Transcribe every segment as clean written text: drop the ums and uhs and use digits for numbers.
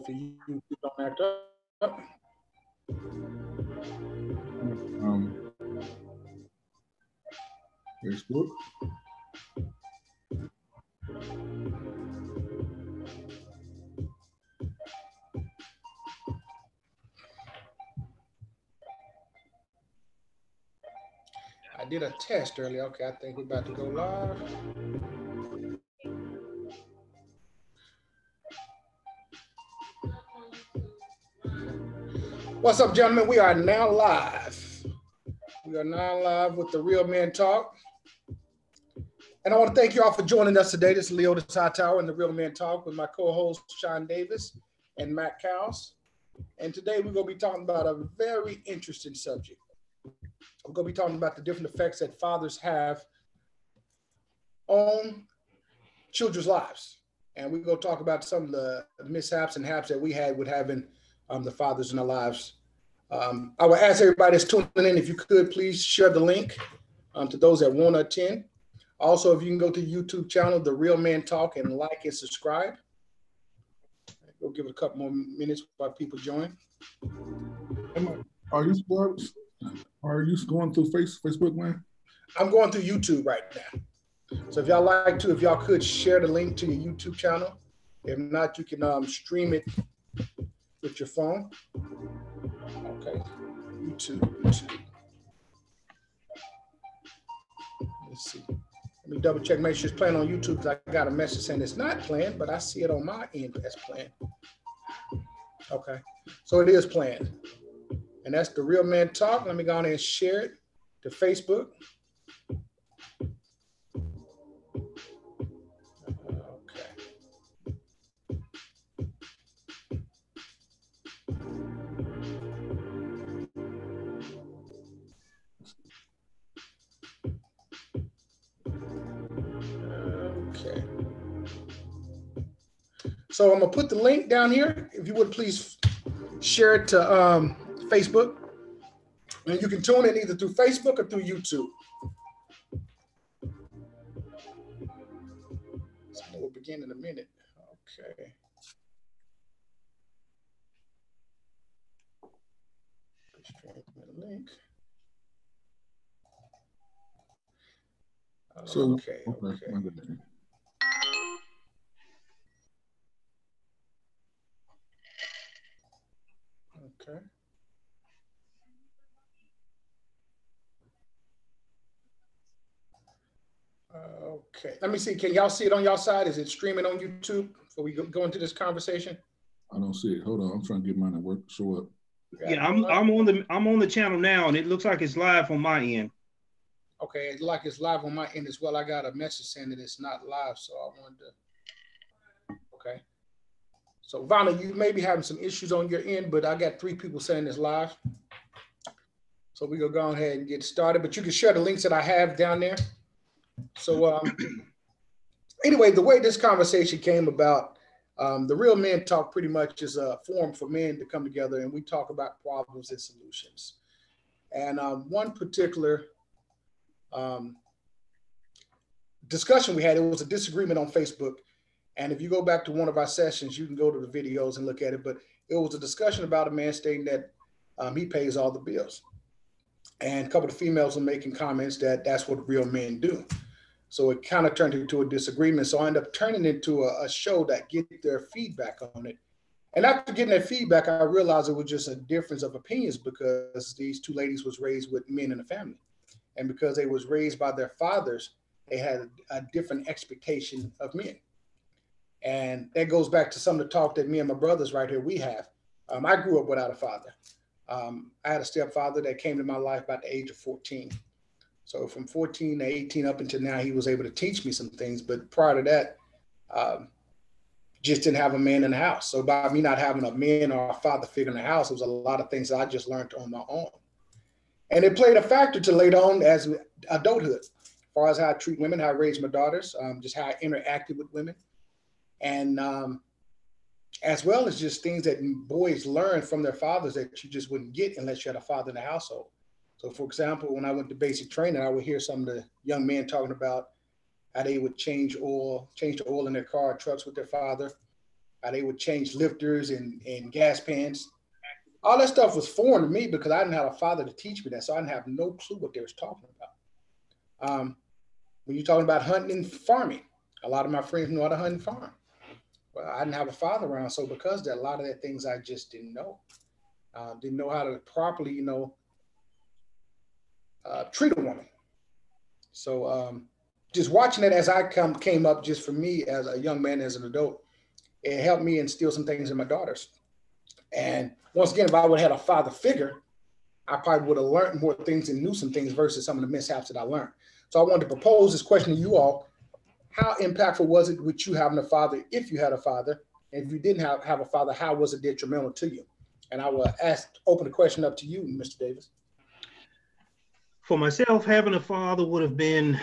Hopefully you don't act up. Facebook. I did a test earlier. Okay, I think we're about to go live. What's up, gentlemen? We are now live. We are now live with the Real Men Talk. And I want to thank you all for joining us today. This is Leo the Tower and the Real Men Talk with my co-hosts, Sean Davis and Matt Cowles. And today we're going to be talking about a very interesting subject. We're going to be talking about the different effects that fathers have on children's lives. And we're going to talk about some of the mishaps and haps that we had with having the fathers in our lives. I would ask everybody that's tuning in, if you could, please share the link to those that want to attend. Also, if you can go to the YouTube channel, The Real Men Talk, and like and subscribe. We'll give it a couple more minutes while people join. Are you going through Facebook, man? I'm going through YouTube right now. So if y'all like to, if y'all could share the link to your YouTube channel. If not, you can stream it with your phone. Okay, YouTube. Let's see. Let me double check, make sure it's playing on YouTube, because I got a message saying it's not playing, but I see it on my end as playing. Okay, so it is playing. And that's The Real Men Talk. Let me go on and share it to Facebook. Okay. So I'm gonna put the link down here. If you would please share it to Facebook. And you can tune in either through Facebook or through YouTube. So we'll begin in a minute. Okay. Link. So, okay. Okay. Okay. Let me see. Can y'all see it on y'all side? Is it streaming on YouTube before we go into this conversation? I don't see it. Hold on. I'm trying to get mine to work. Show up. Yeah, I'm on the channel now, and it looks like it's live on my end. Okay, it's like it's live on my end as well. I got a message saying that it's not live, so I wanted to. Okay. So, Vanna, you may be having some issues on your end, but I got 3 people saying it's live. So we're going to go ahead and get started, but you can share the links that I have down there. So anyway, the way this conversation came about, the Real Men Talk pretty much is a forum for men to come together and we talk about problems and solutions. And one particular discussion we had, it was a disagreement on Facebook. And if you go back to one of our sessions, you can go to the videos and look at it. But it was a discussion about a man stating that he pays all the bills. And a couple of females were making comments that that's what real men do. So it kind of turned into a disagreement. So I ended up turning it into a show that get their feedback on it. And after getting that feedback, I realized it was just a difference of opinions because these 2 ladies was raised with men in the family. And because they was raised by their fathers, they had a different expectation of men. And that goes back to some of the talk that me and my brothers right here, we have. I grew up without a father. I had a stepfather that came to my life about the age of 14. So from 14 to 18 up until now, he was able to teach me some things. But prior to that, just didn't have a man in the house. So by me not having a man or a father figure in the house, it was a lot of things that I just learned on my own. And it played a factor to later on as adulthood, as far as how I treat women, how I raise my daughters, just how I interacted with women. And as well as just things that boys learn from their fathers that you just wouldn't get unless you had a father in the household. So for example, when I went to basic training, I would hear some of the young men talking about how they would change the oil in their car, trucks with their father. how they would change lifters and gas pans. All that stuff was foreign to me because I didn't have a father to teach me that, so I didn't have no clue what they was talking about. When you're talking about hunting and farming, a lot of my friends know how to hunt and farm. Well, I didn't have a father around, so because of that, a lot of that things I just didn't know. Didn't know how to properly, treat a woman. So just watching it as I came up, just for me as a young man, as an adult, it helped me instill some things in my daughters. And once again, if I would have had a father figure, I probably would have learned more things and knew some things versus some of the mishaps that I learned. So I wanted to propose this question to you all. How impactful was it with you having a father, if you had a father? And if you didn't have a father, how was it detrimental to you? And I will open the question up to you, Mr. Davis. For myself, having a father would have been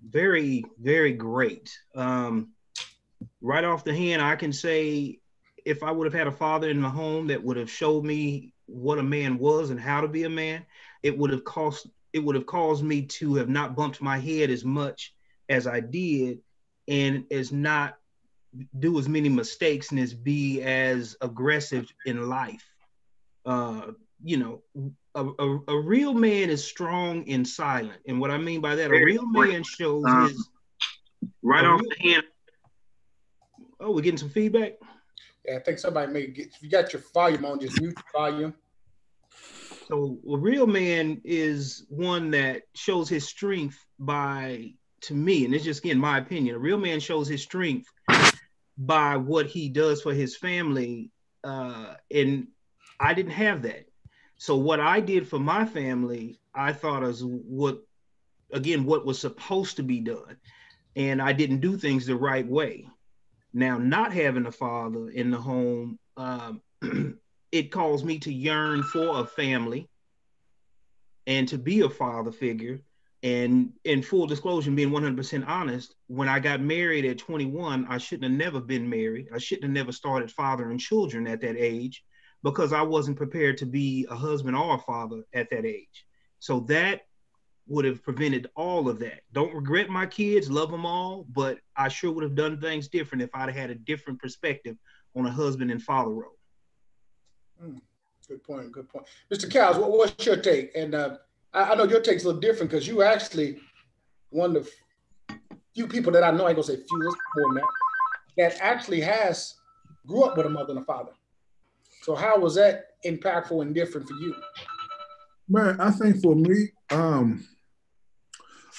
very, very great. Right off the hand, I can say if I would have had a father in the home that would have showed me what a man was and how to be a man, it would have caused me to have not bumped my head as much as I did, and as not do as many mistakes and as be as aggressive in life. You know, a real man is strong and silent. And what I mean by that, a real man shows his right off the hand. Oh, we're getting some feedback. Yeah, I think somebody may get, if you got your volume on, just mute the volume. So a real man is one that shows his strength by, to me, and it's just again my opinion, a real man shows his strength by what he does for his family. And I didn't have that. So what I did for my family, I thought was what was supposed to be done. And I didn't do things the right way. Now, not having a father in the home, it caused me to yearn for a family and to be a father figure. And in full disclosure, being 100% honest, when I got married at 21, I shouldn't have never been married. I shouldn't have never started fathering children at that age because I wasn't prepared to be a husband or a father at that age. So that would have prevented all of that. Don't regret my kids, love them all, but I sure would have done things different if I'd had a different perspective on a husband and father role. Good point. Mr. Cowles, what's your take? And I know your take's a little different because you actually one of the few people that I know, I ain't gonna say few, it's more than that actually grew up with a mother and a father. So how was that impactful and different for you? Man, I think for me,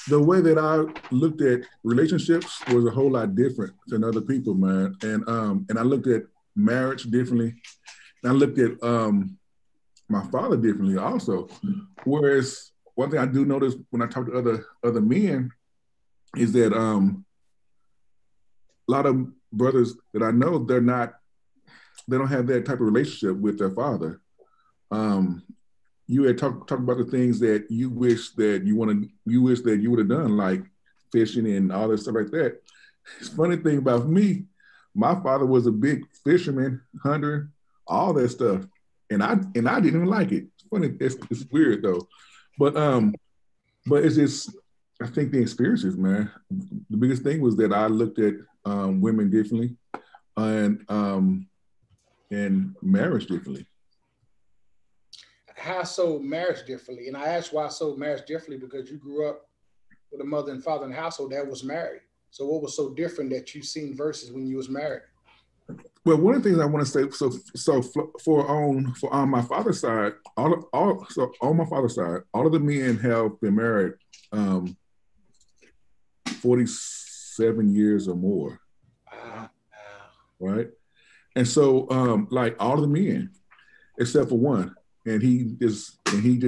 the way that I looked at relationships was a whole lot different than other people, man. And I looked at marriage differently. And I looked at my father differently also. Whereas one thing I do notice when I talk to other men is that a lot of brothers that I know, they don't have that type of relationship with their father. You had talked about the things that you wish that you would have done, like fishing and all that stuff like that. It's funny thing about me, my father was a big fisherman, hunter, all that stuff, and I didn't even like it. It's funny, it's weird though, but it's just, I think the experiences, man. The biggest thing was that I looked at women differently, and marriage differently. How so marriage differently? And I asked why so marriage differently because you grew up with a mother and father in the household that was married. So what was so different that you seen versus when you was married? Well, one of the things I want to say, so for on my father's side, all on my father's side, all of the men have been married 47 years or more. Wow. Right? And so like all of the men, except for one, and he just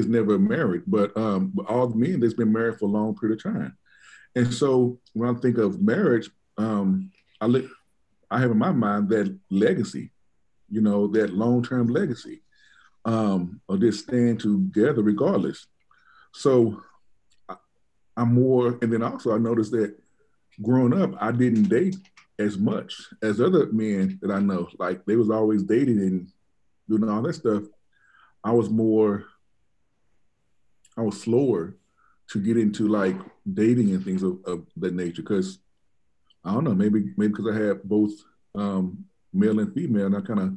never married, but all the men that's been married for a long period of time. And so when I think of marriage, I have in my mind that legacy, that long-term legacy of just staying together regardless. So I'm more, and then also I noticed that growing up, I didn't date as much as other men that I know. Like they was always dating and doing all that stuff. I was slower to get into like dating and things of that nature because I don't know, maybe because I had both male and female, and I kind of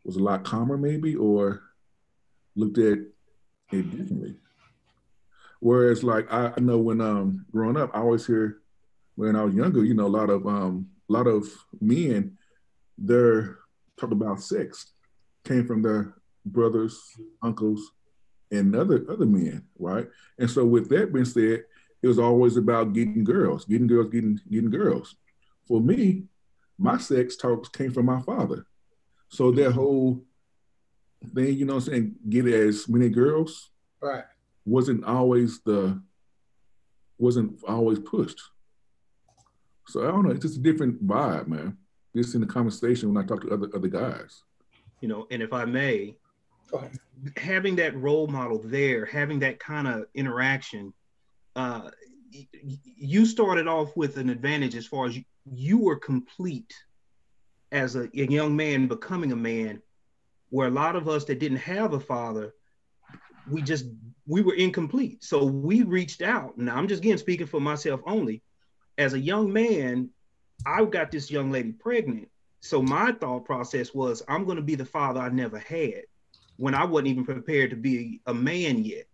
was a lot calmer maybe, or looked at it differently. Whereas like I know when growing up, I always hear when I was younger, a lot of men, they're talked about sex came from their brothers, uncles, and other men, right? And so with that being said, it was always about getting girls, getting girls. For me, my sex talks came from my father. So that whole thing, what I'm saying, get as many girls, right, wasn't always pushed. So I don't know, it's just a different vibe, man. Just in the conversation when I talk to other guys. And if I may, having that role model there, having that kind of interaction, you started off with an advantage as far as you were complete as a young man becoming a man, where a lot of us that didn't have a father, we were incomplete. So we reached out. Now I'm just, again, speaking for myself only. As a young man, I got this young lady pregnant. So my thought process was, I'm going to be the father I never had, when I wasn't even prepared to be a man yet.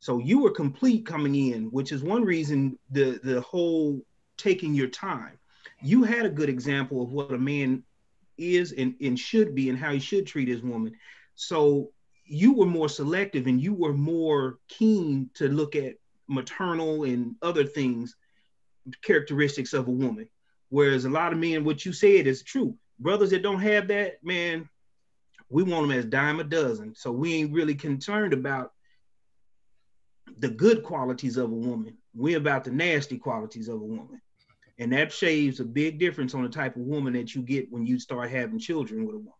So you were complete coming in, which is one reason the whole taking your time. You had a good example of what a man is and should be and how he should treat his woman. So you were more selective and you were more keen to look at maternal and other things, characteristics of a woman. Whereas a lot of men, what you said is true. Brothers that don't have that, man, we want them as dime a dozen. So we ain't really concerned about the good qualities of a woman. We're about the nasty qualities of a woman. And that shaves a big difference on the type of woman that you get when you start having children with a woman.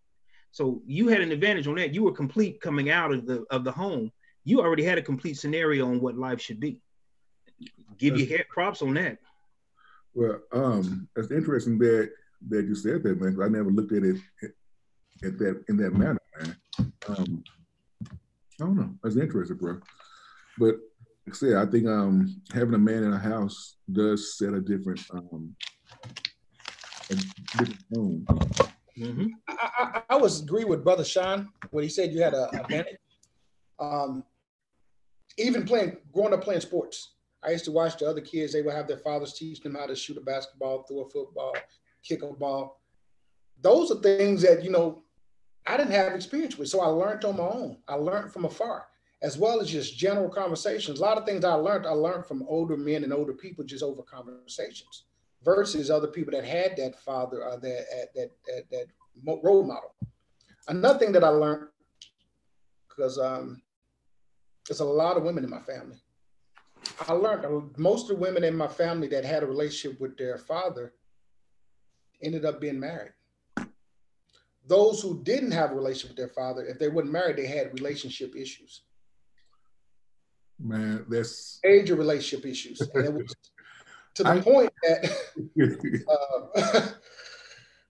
So you had an advantage on that. You were complete coming out of the home. You already had a complete scenario on what life should be. Give you props on that. Well, it's interesting that you said that, man. I never looked at it in that manner, man. I don't know. That's interesting, bro. But like I said, I think having a man in a house does set a different tone. Mm-hmm. I was agree with Brother Sean when he said you had an advantage. Even growing up playing sports, I used to watch the other kids. They would have their fathers teach them how to shoot a basketball, throw a football, kick a ball. Those are things that, I didn't have experience with. So I learned on my own. I learned from afar, as well as just general conversations. A lot of things I learned from older men and older people just over conversations versus other people that had that father or that role model. Another thing that I learned, because there's a lot of women in my family. I learned most of the women in my family that had a relationship with their father ended up being married. Those who didn't have a relationship with their father, if they weren't married, they had relationship issues. Man, that's major relationship issues. And it was to the point that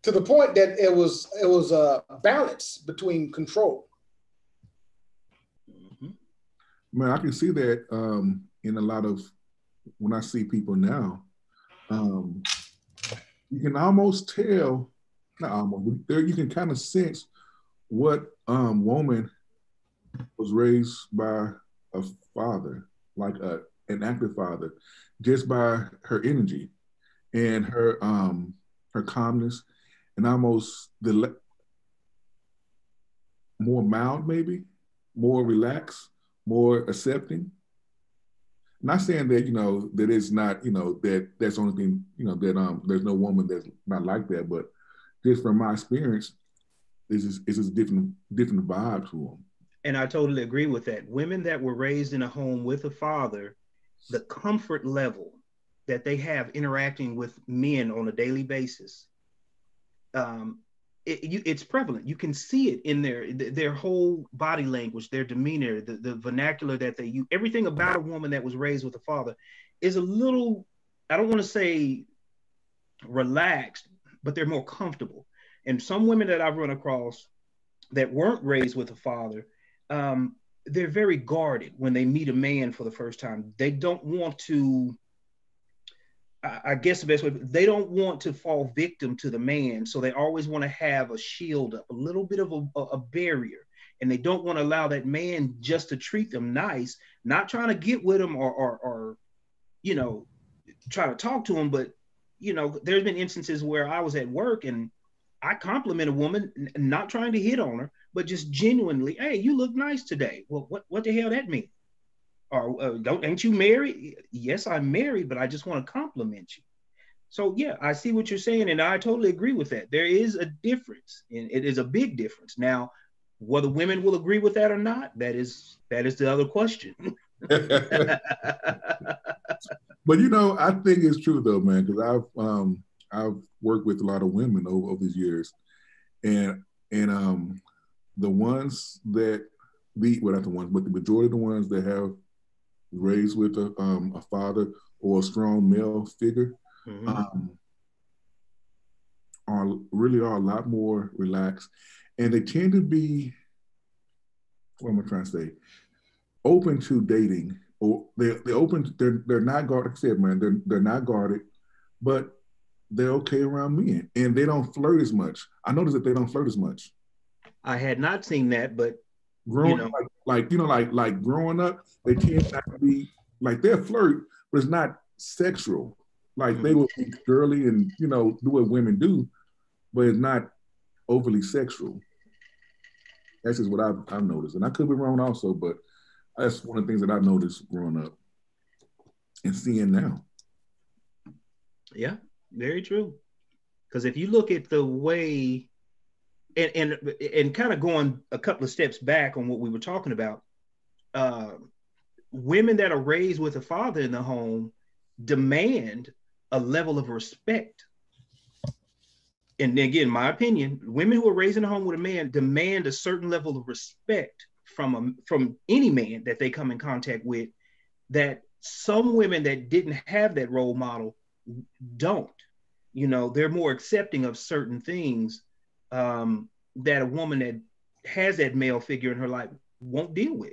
to the point that it was a balance between control. Man, I can see that in a lot of, when I see people now, you can almost tell, not almost, there you can kind of sense what woman was raised by a father, like an active father, just by her energy and her calmness, and almost the more mild, maybe more relaxed, more accepting. Not saying that that it's not that's the only thing that there's no woman that's not like that, but just from my experience, it's just different vibe to them. And I totally agree with that. Women that were raised in a home with a father, the comfort level that they have interacting with men on a daily basis, it's prevalent. You can see it in their whole body language, their demeanor, the vernacular that they use. Everything about a woman that was raised with a father is a little, I don't want to say relaxed, but they're more comfortable. And some women that I've run across that weren't raised with a father, they're very guarded when they meet a man for the first time. They don't want to, I guess the best way, they don't want to fall victim to the man. So they always want to have a shield up, a little bit of a barrier. And they don't want to allow that man just to treat them nice, not trying to get with them or you know, try to talk to them. But, you know, there's been instances where I was at work and I compliment a woman, not trying to hit on her, but just genuinely, hey, you look nice today. Well, what the hell that mean? Or ain't you married? Yes, I'm married, but I just want to compliment you. So yeah, I see what you're saying, and I totally agree with that. There is a difference, and it is a big difference. Now, whether women will agree with that or not, that is the other question. But you know, I think it's true though, man, because I've worked with a lot of women over these years, and the ones that well, not the ones, but the majority of the ones that have raised with a father or a strong male figure, mm-hmm. Are a lot more relaxed, and they tend to be, what am I trying to say, open to dating, or they're open. They're not guarded. Like I said, man, they're not guarded, but they're okay around men, and they don't flirt as much. I noticed that they don't flirt as much. I had not seen that, but growing like growing up, they tend not to be like, they'll flirt, but it's not sexual. Like they will be girly and do what women do, but it's not overly sexual. That's just what I've noticed, and I could be wrong also, but that's one of the things that I noticed growing up and seeing now. Yeah, very true. Because if you look at the way, and kind of going a couple of steps back on what we were talking about, women that are raised with a father in the home demand a level of respect. And again, my opinion, women who are raised in a home with a man demand a certain level of respect from any man that they come in contact with, that some women that didn't have that role model don't. They're more accepting of certain things that a woman that has that male figure in her life won't deal with.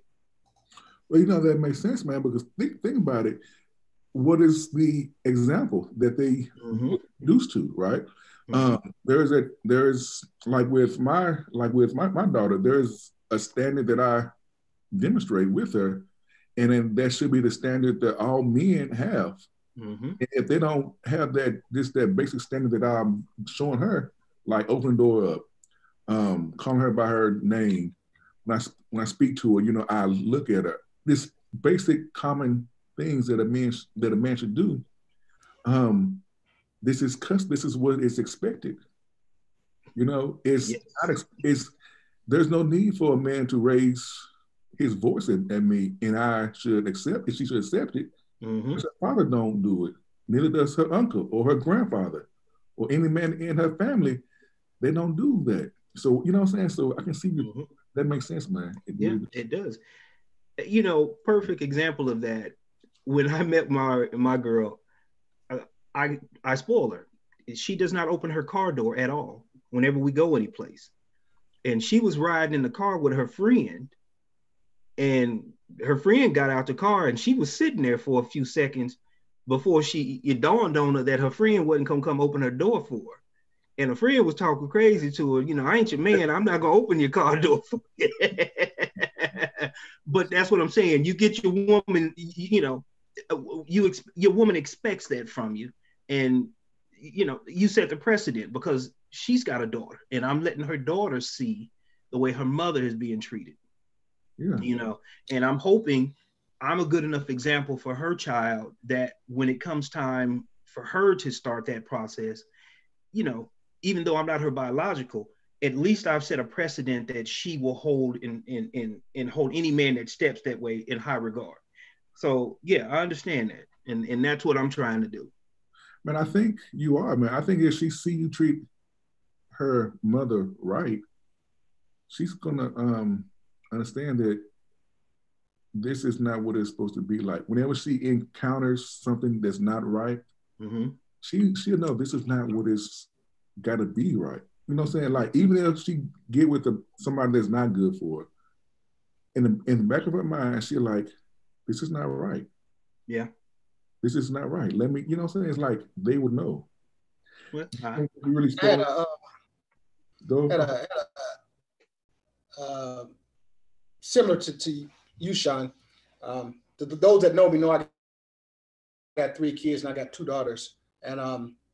Well, that makes sense, man, because think about it. What is the example that they used to, right? There's like with my daughter, there's a standard that I demonstrate with her, and then that should be the standard that all men have. Mm-hmm. If they don't have that basic standard that I'm showing her, like open the door up, calling her by her name, when I speak to her, I look at her. This basic common things that a man should do. This is what is expected. There's no need for a man to raise his voice at me, and I should accept it. She should accept it. Mm-hmm. Her father don't do it. Neither does her uncle or her grandfather or any man in her family. They don't do that. So you know what I'm saying. So I can see that makes sense, man. It does. Perfect example of that. When I met my girl, I spoil her. She does not open her car door at all whenever we go any place. And she was riding in the car with her friend, and her friend got out the car, and she was sitting there for a few seconds before it dawned on her that her friend wasn't gonna come open her door for her. And her friend was talking crazy to her, I ain't your man, I'm not gonna open your car door for you. But that's what I'm saying. You get your woman, your woman expects that from you, and you set the precedent because she's got a daughter, and I'm letting her daughter see the way her mother is being treated. Yeah. And I'm hoping I'm a good enough example for her child that when it comes time for her to start that process, even though I'm not her biological, at least I've set a precedent that she will hold and hold any man that steps that way in high regard. So yeah, I understand that. And that's what I'm trying to do. Man, I think you are, man. I think if she see you treat her mother right, she's gonna understand that this is not what it's supposed to be like. Whenever she encounters something that's not right, she'll know this is not what it's gotta be right. You know what I'm saying? Like, even if she get with somebody that's not good for her, in the back of her mind, she's like, this is not right. Yeah. this is not right. Let me, you know what I'm saying? It's like they would know. Well, You really spoiled. Similar to you, Sean. Those that know me know I got 3 kids and I got 2 daughters. And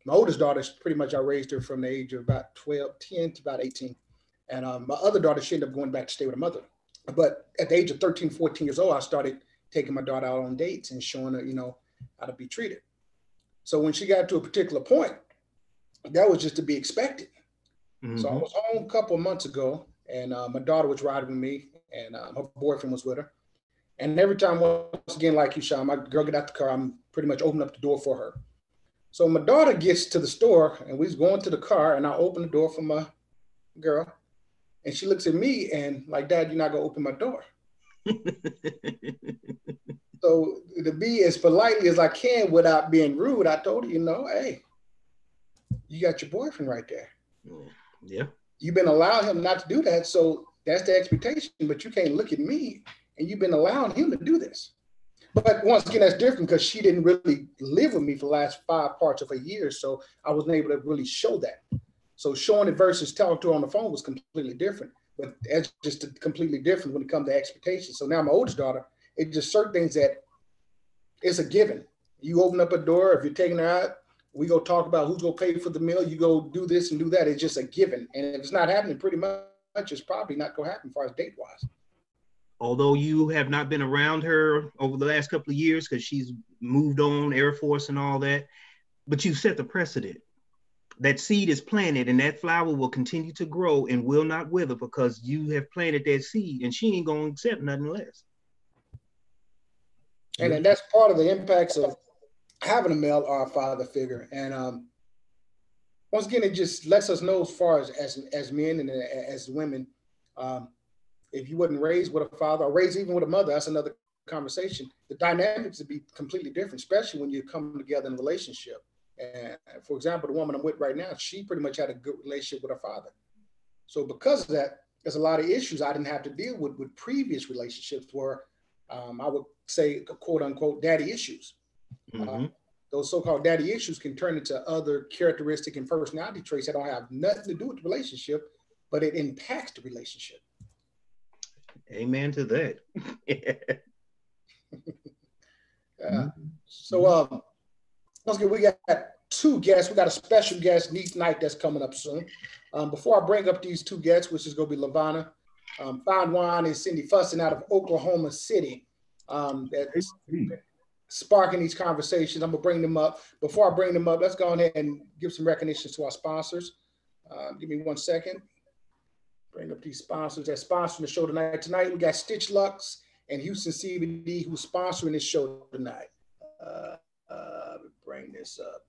my oldest daughter, pretty much I raised her from the age of about 10 to about 18. And my other daughter, she ended up going back to stay with her mother. But at the age of 13, 14 years old, I started taking my daughter out on dates and showing her, you know, how to be treated. So when she got to a particular point, that was just to be expected. Mm-hmm. So I was home a couple of months ago, and my daughter was riding with me, and her boyfriend was with her. And every time, once again, like you, Sean, my girl get out the car, I'm pretty much opening up the door for her. So my daughter gets to the store, and we was going to the car, and I open the door for my girl, and she looks at me and like, Dad, you're not gonna open my door. So to be as politely as I can without being rude, I told her, you know, hey, you got your boyfriend right there. Yeah. You've been allowing him not to do that, so that's the expectation, but you can't look at me and you've been allowing him to do this. But once again, that's different because she didn't really live with me for the last 5 parts of a year, so I wasn't able to really show that. So showing it versus talking to her on the phone was completely different, but that's just completely different when it comes to expectations. So now my oldest daughter, it's just certain things that it's a given. You open up a door, if you're taking her out, we go talk about who's going to pay for the meal. You go do this and do that. It's just a given. And if it's not happening, pretty much it's probably not going to happen as far as date-wise. Although you have not been around her over the last couple of years because she's moved on, Air Force and all that, but you set the precedent. That seed is planted and that flower will continue to grow and will not wither because you have planted that seed and she ain't going to accept nothing less. And that's part of the impacts of having a male or a father figure. And once again, it just lets us know as far as men and as women, if you wasn't raised with a father or raised even with a mother, that's another conversation. The dynamics would be completely different, especially when you come together in a relationship. And for example, the woman I'm with right now, she pretty much had a good relationship with her father. So because of that, there's a lot of issues I didn't have to deal with previous relationships where I would say, quote unquote, daddy issues. Mm-hmm. Those so-called daddy issues can turn into other characteristic and personality traits that don't have nothing to do with the relationship, but it impacts the relationship. Amen to that. So once again, we got 2 guests. We got a special guest night that's coming up soon. Before I bring up these 2 guests, which is going to be LaVonna, Fine Wine and Cindy Fussin out of Oklahoma City. That's sparking these conversations. I'm going to bring them up. Before I bring them up, let's go ahead and give some recognition to our sponsors. Give me 1 second. Bring up these sponsors that sponsoring the show tonight. Tonight, we got Stitch Lux and Houston CBD who's sponsoring this show tonight. Bring this up.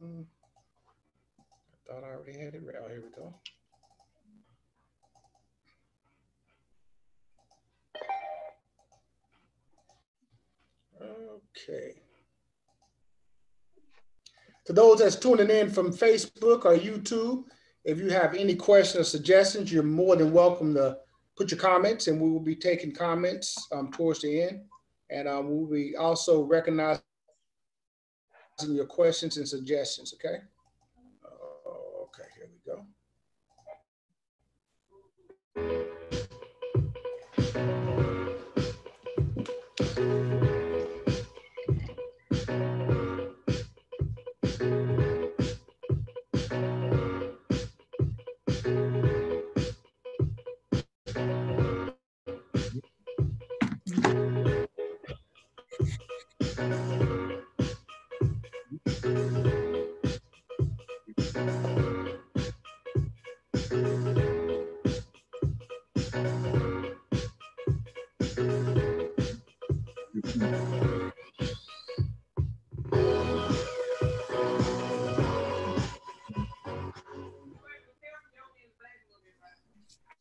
I thought I already had it. Oh, here we go. Okay. To those that's tuning in from Facebook or YouTube, if you have any questions or suggestions, you're more than welcome to put your comments, and we will be taking comments towards the end. And we'll be also recognizing your questions and suggestions, okay? Okay, here we go.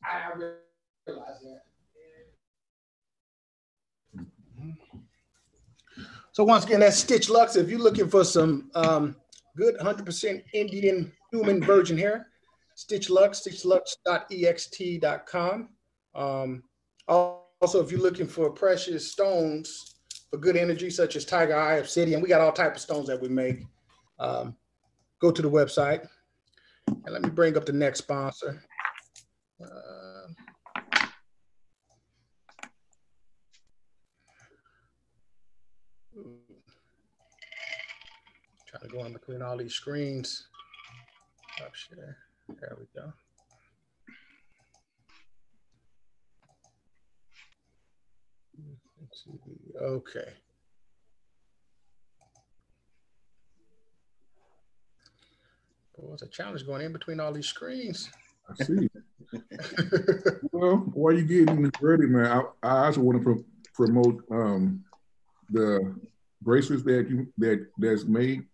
I realize that. So once again, that's Stitch Lux. If you're looking for some good 100% Indian human virgin hair, Stitch Lux, stitchlux.ext.com. Also, if you're looking for precious stones for good energy, such as Tiger Eye, Obsidian. We got all type of stones that we make. Go to the website. And let me bring up the next sponsor. Trying to go in between all these screens. Up share. There we go. Okay. Well, it's a challenge going in between all these screens. I see. Well, while you're getting ready, man, I also want to promote the bracelets that's made.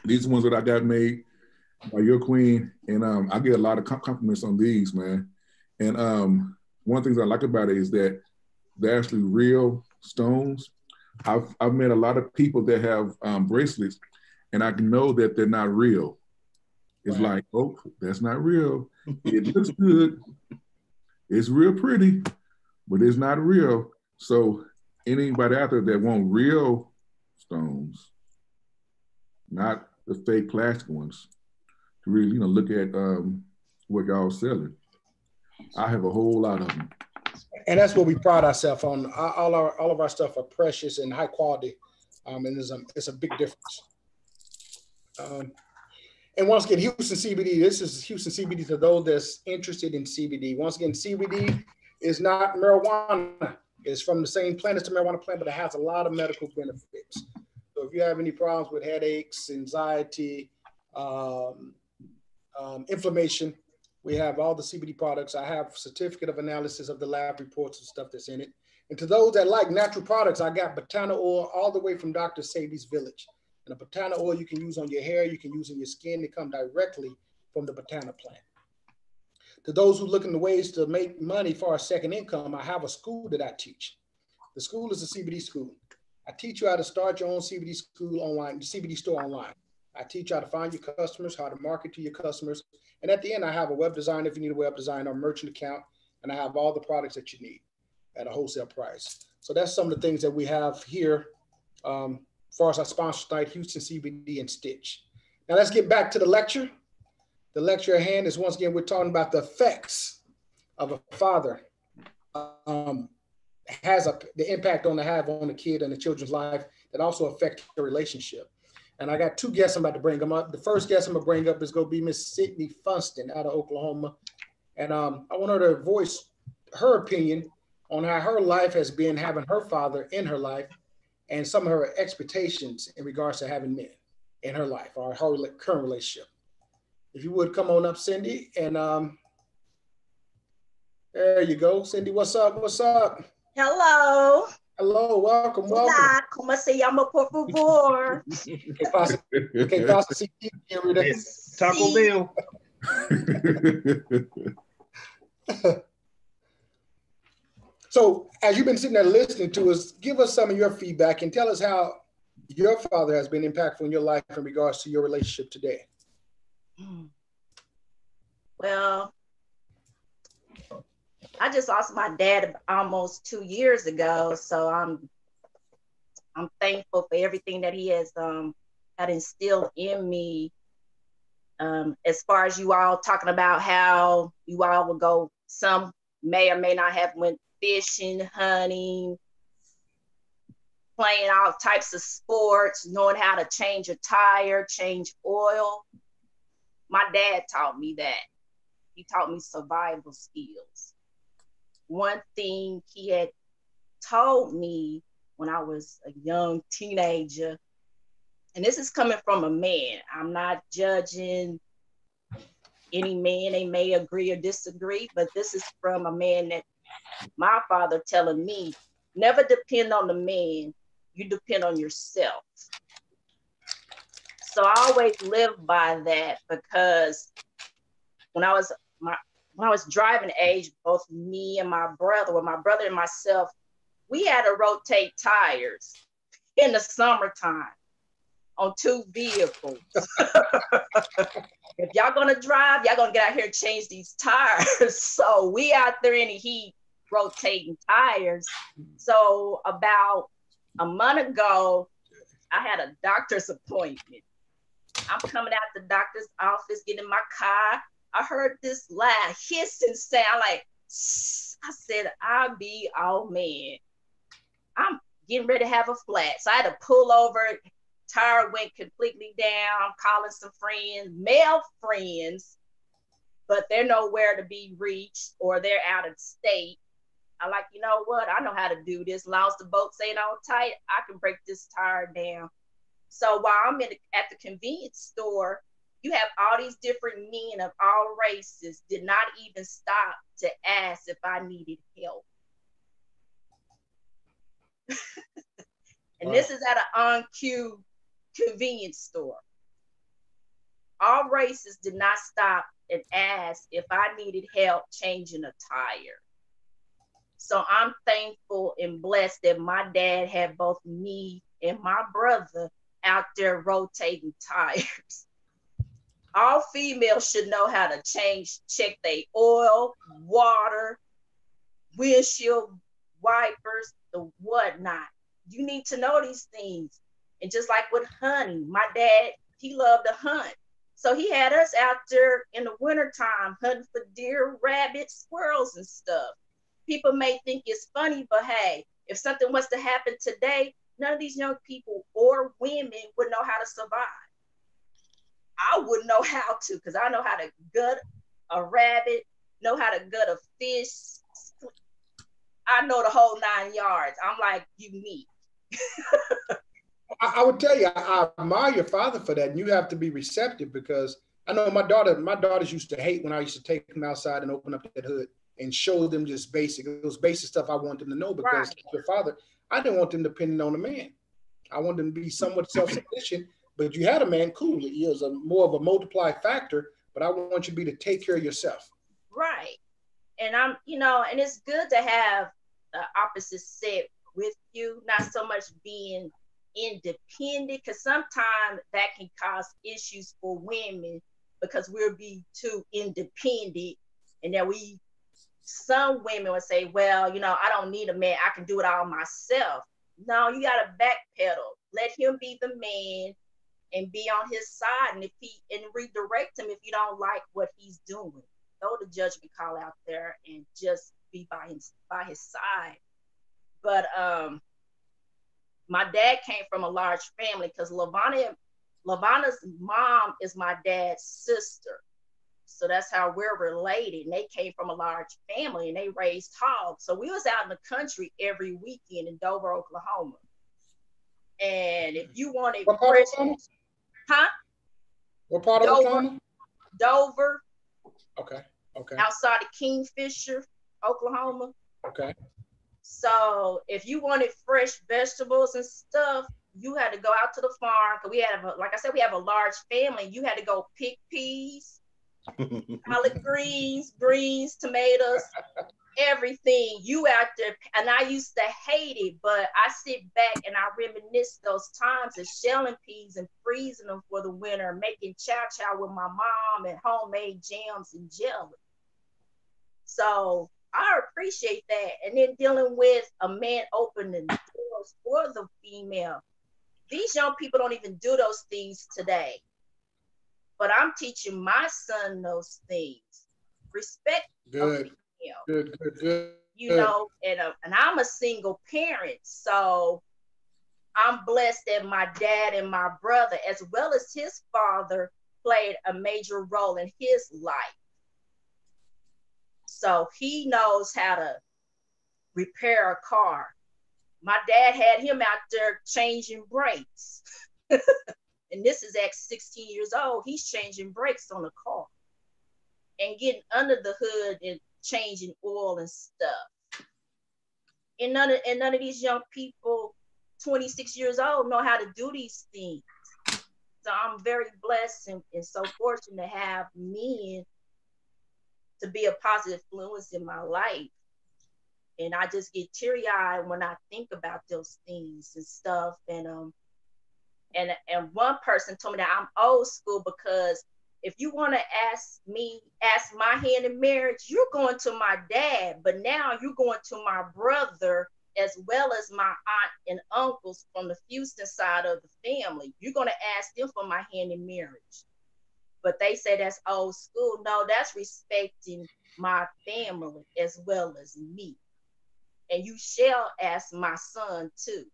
These ones that I got made by your queen, and I get a lot of compliments on these, man. And one of the things I like about it is that they're actually real stones. I've met a lot of people that have bracelets, and I can know that they're not real. It's like, oh, that's not real. It looks good. It's real pretty, but it's not real. So anybody out there that want real stones, not the fake plastic ones, to really, look at what y'all selling. I have a whole lot of them. And that's what we pride ourselves on. All of our stuff are precious and high quality, and it's a big difference. And once again, Houston CBD, this is Houston CBD to those that's interested in CBD. Once again, CBD is not marijuana. It's from the same plant as the marijuana plant, but it has a lot of medical benefits. So if you have any problems with headaches, anxiety, inflammation, we have all the CBD products. I have certificate of analysis of the lab reports and stuff that's in it. And to those that like natural products, I got Botana oil all the way from Dr. Sadie's Village. And the Botana oil you can use on your hair, you can use in your skin. They come directly from the Botana plant. To those who look into ways to make money for a second income, I have a school that I teach. The school is a CBD school. I teach you how to start your own CBD school online, CBD store online. I teach you how to find your customers, how to market to your customers. And at the end, I have a web designer if you need a web designer, a merchant account, and I have all the products that you need at a wholesale price. So that's some of the things that we have here. As far as our sponsors tonight, Houston CBD and Stitch. Now let's get back to the lecture. The lecture at hand is, once again, we're talking about the effects of a father the impact on the have on the kid and the children's life that also affect your relationship. And I got two guests I'm about to bring them up. The first guest I'm gonna bring up is gonna be Miss Sydney Funston out of Oklahoma. And I want her to voice her opinion on how her life has been having her father in her life and some of her expectations in regards to having men in her life or her current relationship. If you would come on up, Cindy, and there you go. Cindy, what's up? What's up? Hello. Hello, welcome, welcome. Hola, ¿cómo se llama, por favor? Que pasa, sí, Taco Bell. So as you've been sitting there listening to us, give us some of your feedback and tell us how your father has been impactful in your life in regards to your relationship today. Well, I just lost my dad almost 2 years ago, so I'm thankful for everything that he has had instilled in me. As far as you all talking about how you all will go, some may or may not have went fishing, hunting, playing all types of sports, knowing how to change a tire, change oil. My dad taught me that. He taught me survival skills. One thing he had told me when I was a young teenager, and this is coming from a man, I'm not judging any man, they may agree or disagree, but this is from a man that my father telling me, never depend on the man, you depend on yourself. So I always lived by that, because when I was driving age, both me and my brother and myself, we had to rotate tires in the summertime on 2 vehicles. If y'all gonna drive, y'all gonna get out here and change these tires. So we out there in the heat rotating tires. So about a month ago, I had a doctor's appointment. I'm coming out the doctor's office, getting in my car. I heard this loud hissing sound, like, I said, I'll be all man. I'm getting ready to have a flat. So I had to pull over. Tire went completely down. I'm calling some friends, male friends, but they're nowhere to be reached or they're out of state. I'm like, you know what? I know how to do this. As long as the boat's ain't on tight, I can break this tire down. So while I'm at the convenience store, you have all these different men of all races did not even stop to ask if I needed help. And this is at an on-cue convenience store. All races did not stop and ask if I needed help changing a tire. So I'm thankful and blessed that my dad had both me and my brother out there rotating tires. All females should know how to check their oil, water, windshield wipers, the whatnot. You need to know these things. And just like with hunting, my dad, he loved to hunt. So he had us out there in the wintertime hunting for deer, rabbits, squirrels, and stuff. People may think it's funny, but hey, if something was to happen today, none of these young people or women would know how to survive. I wouldn't know how to, because I know how to gut a rabbit, know how to gut a fish. I know the whole 9 yards. I'm like unique. I would tell you, I admire your father for that. And you have to be receptive, because I know my daughters used to hate when I used to take them outside and open up that hood and show them just those basic stuff I want them to know, because right. Your father, I didn't want them depending on a man. I want them to be somewhat self-sufficient, but you had a man, cool. He was more of a multiply factor, but I want you to be to take care of yourself. Right. And and it's good to have the opposite sex with you, not so much being independent, because sometimes that can cause issues for women because we'll be too independent, and then some women would say, well, I don't need a man, I can do it all myself. No, you got to backpedal. Let him be the man and be on his side, and redirect him if you don't like what he's doing. Throw the judgment call out there and just be by his side. But my dad came from a large family, because Lavana's mom is my dad's sister. So that's how we're related. And they came from a large family and they raised hogs. So we was out in the country every weekend in Dover, Oklahoma. And if you wanted what part of Oklahoma? Huh? What part of Oklahoma? Dover. Okay. Outside of Kingfisher, Oklahoma. Okay. So if you wanted fresh vegetables and stuff, you had to go out to the farm, because we have a large family. You had to go pick peas, collard greens, tomatoes, everything. You out there, and I used to hate it, but I sit back and I reminisce those times of shelling peas and freezing them for the winter, making chow with my mom and homemade jams and jelly. So I appreciate that. And then dealing with a man opening doors for the female. These young people don't even do those things today. But I'm teaching my son those things. Respect. Good. Good. And I'm a single parent. So I'm blessed that my dad and my brother, as well as his father, played a major role in his life. So he knows how to repair a car. My dad had him out there changing brakes. And this is at 16 years old. He's changing brakes on a car and getting under the hood and changing oil and stuff. And none of these young people, 26 years old, know how to do these things. So I'm very blessed and so fortunate to have men to be a positive influence in my life. And I just get teary-eyed when I think about those things and stuff. And one person told me that I'm old school, because if you want to ask my hand in marriage, you're going to my dad, but now you're going to my brother as well as my aunt and uncles from the Houston side of the family. You're going to ask them for my hand in marriage. But they say that's old school. No, that's respecting my family as well as me. And you shall ask my son too,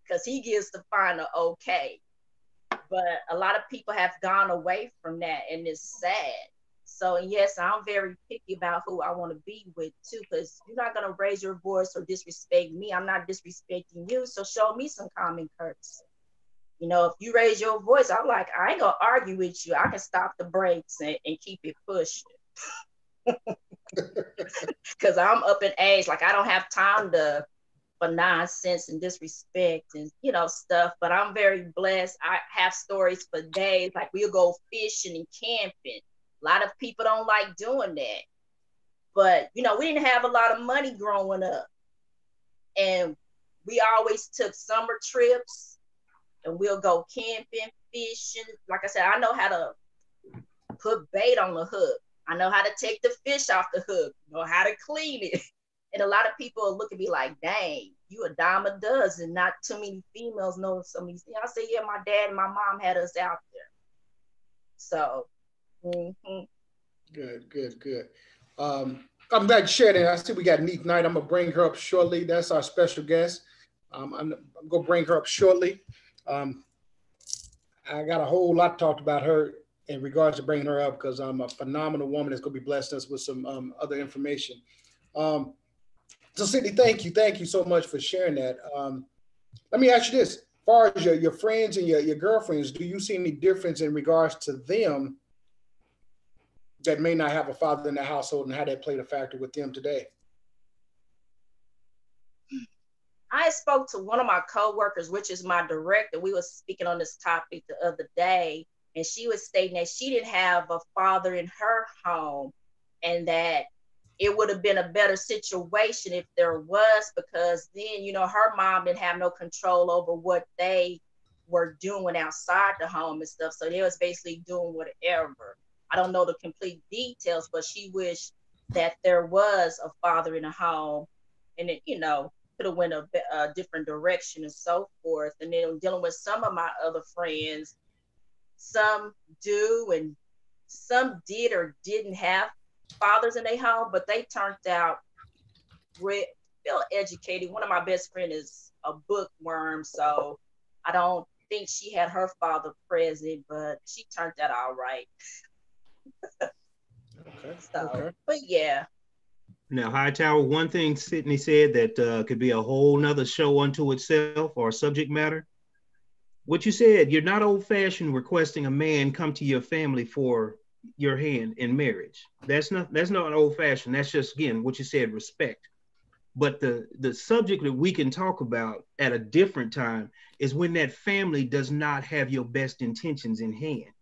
because he gives the final okay. But a lot of people have gone away from that, and it's sad. So yes, I'm very picky about who I want to be with too, because you're not gonna raise your voice or disrespect me. I'm not disrespecting you, so show me some common courtesy. You know, if you raise your voice, I'm like, I ain't gonna argue with you. I can stop the brakes and keep it pushing. Because I'm up in age, like I don't have time for nonsense and disrespect and stuff. But I'm very blessed. I have stories for days. Like we'll go fishing and camping. A lot of people don't like doing that. But we didn't have a lot of money growing up. And we always took summer trips and we'll go camping, fishing. Like I said, I know how to put bait on the hook. I know how to take the fish off the hook, know how to clean it. And a lot of people look at me like, dang, you a dime a dozen. Not too many females know some of these things. I say, yeah, my dad and my mom had us out there. So, Good. I'm glad you shared it. I see we got Neat Knight. I'm going to bring her up shortly. That's our special guest. I'm going to bring her up shortly. I got a whole lot talked about her in regards to bringing her up because I'm a phenomenal woman that's going to be blessing us with some other information. So Sydney, thank you so much for sharing that. Let me ask you this: as far as your friends and your girlfriends, do you see any difference in regards to them that may not have a father in the household and how that played a factor with them today? I spoke to one of my coworkers, which is my director. We were speaking on this topic the other day, and she was stating that she didn't have a father in her home and that it would have been a better situation if there was, because then, her mom didn't have no control over what they were doing outside the home and stuff. So they was basically doing whatever. I don't know the complete details, but she wished that there was a father in the home and it, could have went a different direction and so forth. And then dealing with some of my other friends, some do and some did or didn't have fathers in their home, but they turned out real educated. One of my best friends is a bookworm, so I don't think she had her father present, but she turned out all right. Okay. But yeah. Now, Hightower, one thing Sydney said that could be a whole nother show unto itself or subject matter. What you said, you're not old-fashioned requesting a man come to your family for your hand in marriage. That's not old-fashioned. That's just, again, what you said, respect. But the subject that we can talk about at a different time is when that family does not have your best intentions in hand.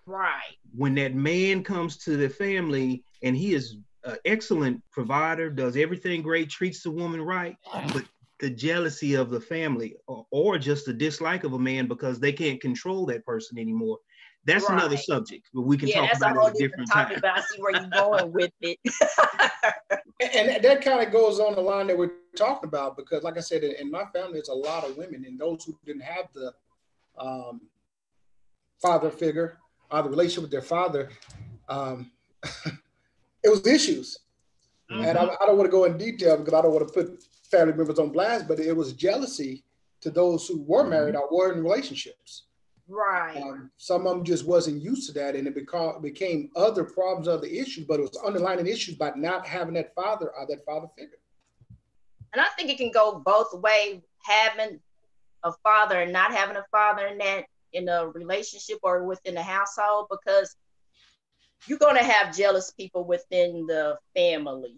Right. When that man comes to the family and he is an excellent provider, does everything great, treats the woman right, but the jealousy of the family or just the dislike of a man because they can't control that person anymore. That's right. Another subject, but we can talk about it at a different topic. But I see where you're going with it. And that kind of goes on the line that we're talking about, because like I said, in my family, there's a lot of women, and those who didn't have the father figure or the relationship with their father, it was issues. Mm-hmm. And I don't want to go in detail because I don't want to put family members on blast, but it was jealousy to those who were married or were in relationships. Right. Some of them just wasn't used to that, and it became other problems, other issues, but it was underlying issues by not having that father or that father figure. And I think it can go both ways, having a father and not having a father in a relationship or within the household, because you're going to have jealous people within the family.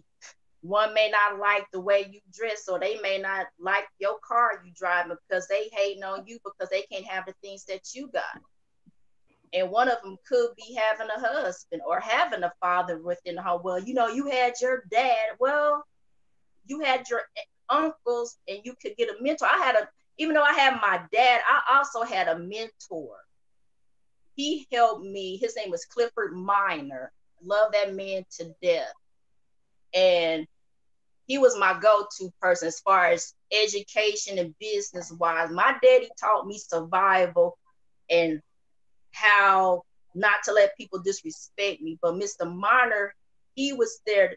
One may not like the way you dress, or they may not like your car you drive because they hating on you because they can't have the things that you got. And one of them could be having a husband or having a father within the home. Well, you had your dad. Well, you had your uncles and you could get a mentor. Even though I had my dad, I also had a mentor. He helped me. His name was Clifford Minor. Love that man to death. And he was my go-to person as far as education and business wise. My daddy taught me survival and how not to let people disrespect me. But Mr. Marner, he was there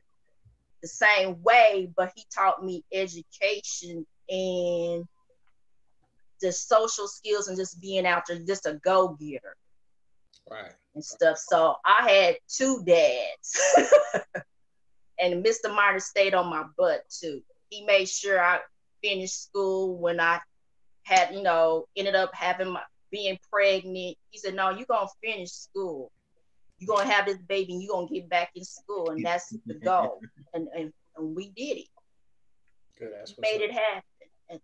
the same way, but he taught me education and the social skills and just being out there, just a go-getter. Right. And stuff. So I had two dads. And Mr. Martin stayed on my butt too. He made sure I finished school when I had, ended up being pregnant. He said, no, you're going to finish school. You're going to have this baby and you're going to get back in school. And that's the goal. And we did it. Good. That's what's made up. it happen.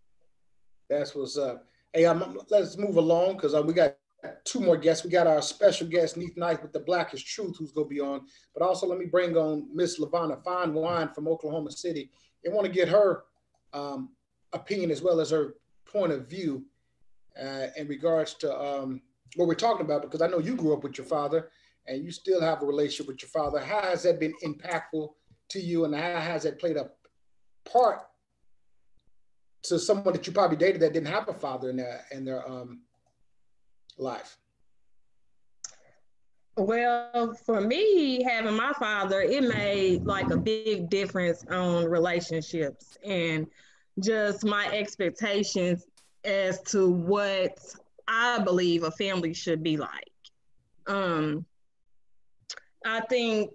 That's what's up. Hey, let's move along because we got two more guests. We got our special guest, Neath Knight with the Blackest Truth, who's going to be on. But also let me bring on Miss Lavonna Fine Wine from Oklahoma City. I want to get her opinion as well as her point of view in regards to what we're talking about, because I know you grew up with your father and you still have a relationship with your father. How has that been impactful to you, and how has that played a part to someone that you probably dated that didn't have a father in their life? Well, for me, having my father, it made like a big difference on relationships and just my expectations as to what I believe a family should be like. I think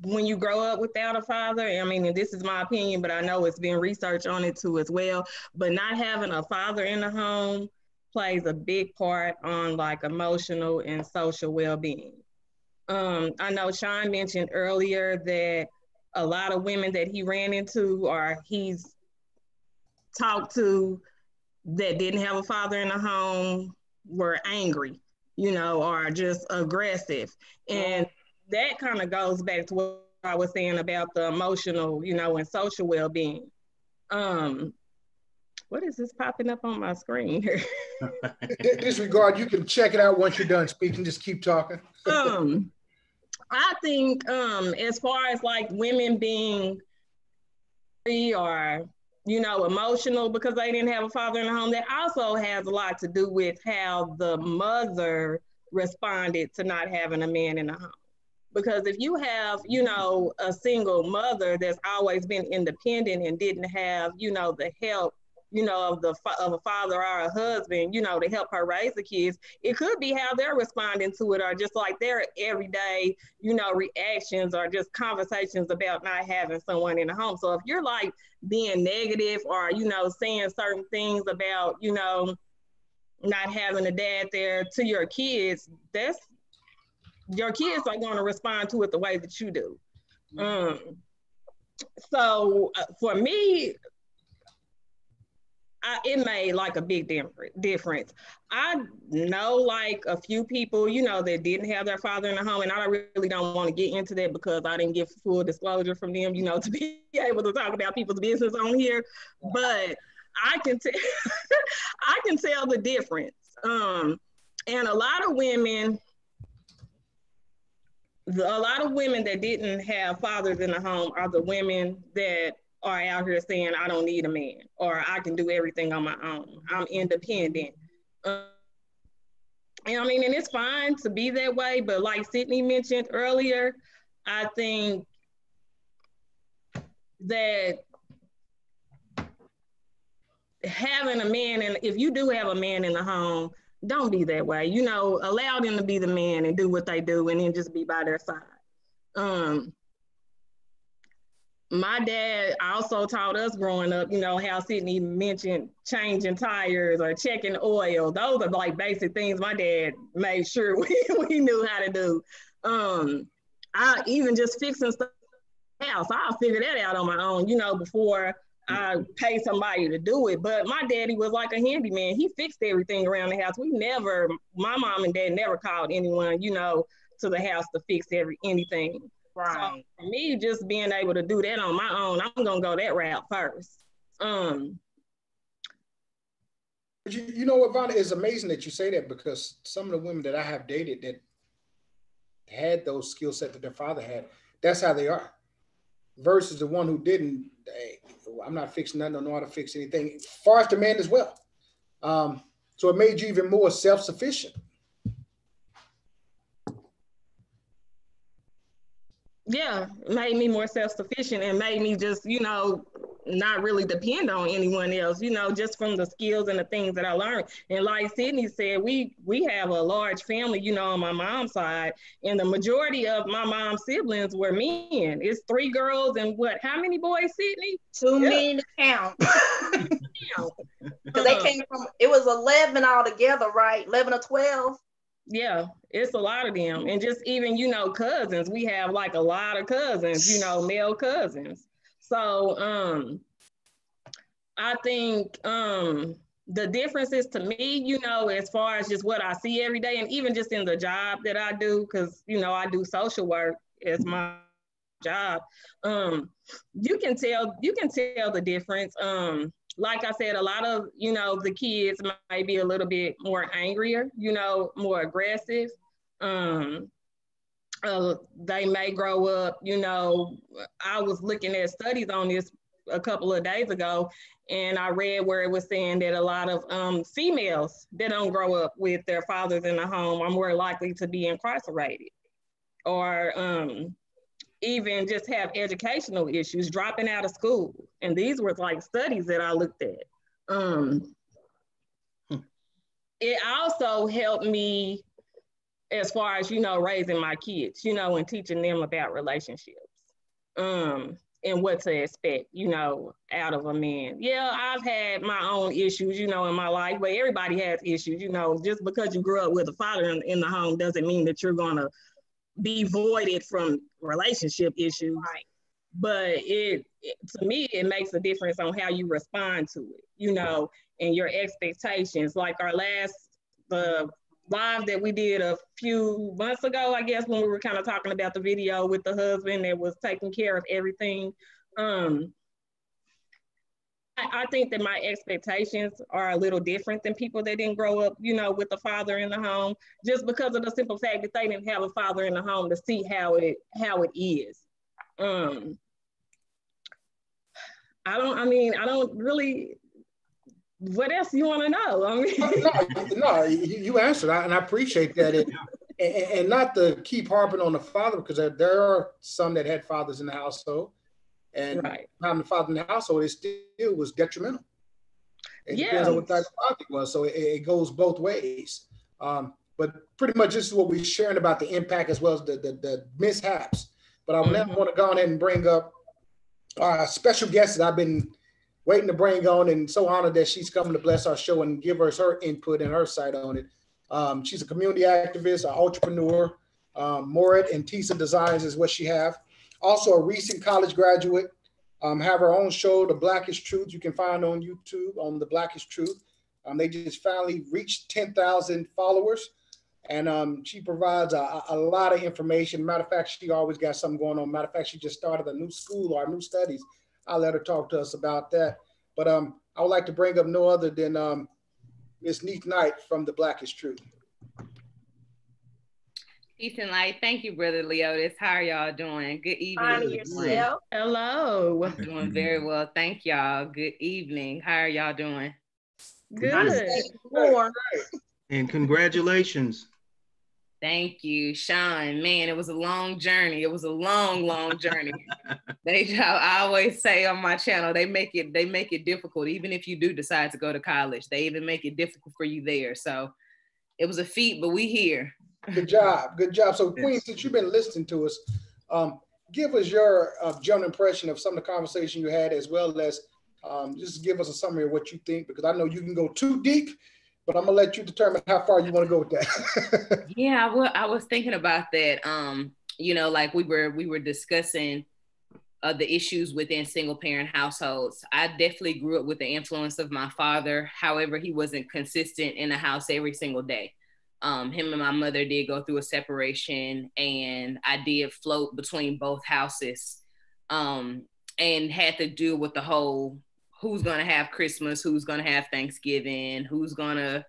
when you grow up without a father, I mean, and this is my opinion, but I know it's been research on it too as well, but not having a father in the home plays a big part on like emotional and social well-being. I know Sean mentioned earlier that a lot of women that he ran into or he's talked to that didn't have a father in the home were angry, or just aggressive. And that kind of goes back to what I was saying about the emotional, and social well-being. What is this popping up on my screen here? Disregard, you can check it out once you're done speaking. Just keep talking. I think as far as like women being free or, emotional because they didn't have a father in the home, that also has a lot to do with how the mother responded to not having a man in the home. Because if you have, a single mother that's always been independent and didn't have, the help, of a father or a husband, to help her raise the kids, it could be how they're responding to it, or just like their everyday, reactions or just conversations about not having someone in the home. So if you're like being negative or, saying certain things about, not having a dad there to your kids, your kids are going to respond to it the way that you do. So for me, it made like a big difference. I know like a few people, that didn't have their father in the home, and I really don't want to get into that because I didn't get full disclosure from them, to be able to talk about people's business on here. But I can I can tell the difference. And a lot of women that didn't have fathers in the home are the women that are out here saying, I don't need a man, or I can do everything on my own. I'm independent. And I mean, and it's fine to be that way, but like Sydney mentioned earlier, I think that having a man, and if you do have a man in the home, don't be that way. Allow them to be the man and do what they do and then just be by their side. My dad also taught us growing up, how Sydney mentioned changing tires or checking oil. Those are like basic things my dad made sure we knew how to do. I even just fixing stuff in the house, I'll figure that out on my own, before I pay somebody to do it. But my daddy was like a handyman. He fixed everything around the house. My mom and dad never called anyone, to the house to fix anything. Right. So for me, just being able to do that on my own, I'm gonna go that route first. You know what, Vonna, it's amazing that you say that, because some of the women that I have dated that had those skill sets that their father had, that's how they are. versus the one who didn't. Hey, I'm not fixing nothing. I don't know how to fix anything. Far as the man as well. So it made you even more self-sufficient. Yeah, made me more self-sufficient and made me just, not really depend on anyone else, just from the skills and the things that I learned. And like Sydney said, we have a large family, on my mom's side, and the majority of my mom's siblings were men. It's 3 girls and how many boys, Sydney? Too many to count. Because they came from, it was 11 altogether, right? 11 or 12. Yeah, it's a lot of them. And just even, cousins, we have like a lot of cousins, male cousins. So I think the differences to me, as far as just what I see every day, and even just in the job that I do, because, I do social work as my job, you can tell the difference. Like I said, a lot of, the kids might be a little bit more angrier, more aggressive. They may grow up, I was looking at studies on this a couple of days ago, and I read where it was saying that a lot of females that don't grow up with their fathers in the home are more likely to be incarcerated, or even just have educational issues, dropping out of school. And these were like studies that I looked at. It also helped me as far as, raising my kids, and teaching them about relationships, and what to expect, out of a man. Yeah, I've had my own issues, in my life, but everybody has issues, just because you grew up with a father in the home doesn't mean that you're gonna be voided from relationship issues. Right. But to me, it makes a difference on how you respond to it, and your expectations. Like the live that we did a few months ago, I guess, when we were kind of talking about the video with the husband that was taking care of everything. I think that my expectations are a little different than people that didn't grow up, with a father in the home, just because of the simple fact that they didn't have a father in the home to see how it is. I don't really, what else you want to know? No, you answered, and I appreciate that. And not to keep harping on the father, because there are some that had fathers in the household. And having the father in the household, it still was detrimental. It depends on what type of father it was. So it goes both ways. But pretty much this is what we're sharing about the impact as well as the mishaps. But I now want to go ahead and bring up our special guest that I've been waiting to bring on, and so honored that she's coming to bless our show and give us her input and her side on it. She's a community activist, an entrepreneur. Moret and Tisa Designs is what she have. Also a recent college graduate, have her own show, The Blackest Truth. You can find on YouTube on The Blackest Truth. They just finally reached 10,000 followers, and she provides a lot of information. Matter of fact, she always got something going on. Matter of fact, she just started a new school or new studies. I'll let her talk to us about that. But I would like to bring up no other than Miss Neat Knight from The Blackest Truth. Peace and light. Thank you, Brother Leotis. How are y'all doing? Good evening. Finding yourself. Hello. I'm doing very well. Thank y'all. Good evening. How are y'all doing? Good. And congratulations. Thank you, Sean. Man, it was a long journey. It was a long, long journey. I always say on my channel, they make it difficult. Even if you do decide to go to college, they even make it difficult for you there. So it was a feat, but we here. Good job. Good job. So Queen, since you've been listening to us, give us your Joan impression of some of the conversation you had, as well as just give us a summary of what you think, because I know you can go too deep, but I'm gonna let you determine how far you want to go with that. Yeah, I was thinking about that. Like we were discussing the issues within single parent households. I definitely grew up with the influence of my father. However, he wasn't consistent in the house every single day. Him and my mother did go through a separation, and I did float between both houses, and had to deal with the whole who's gonna have Christmas, who's gonna have Thanksgiving, who's gonna,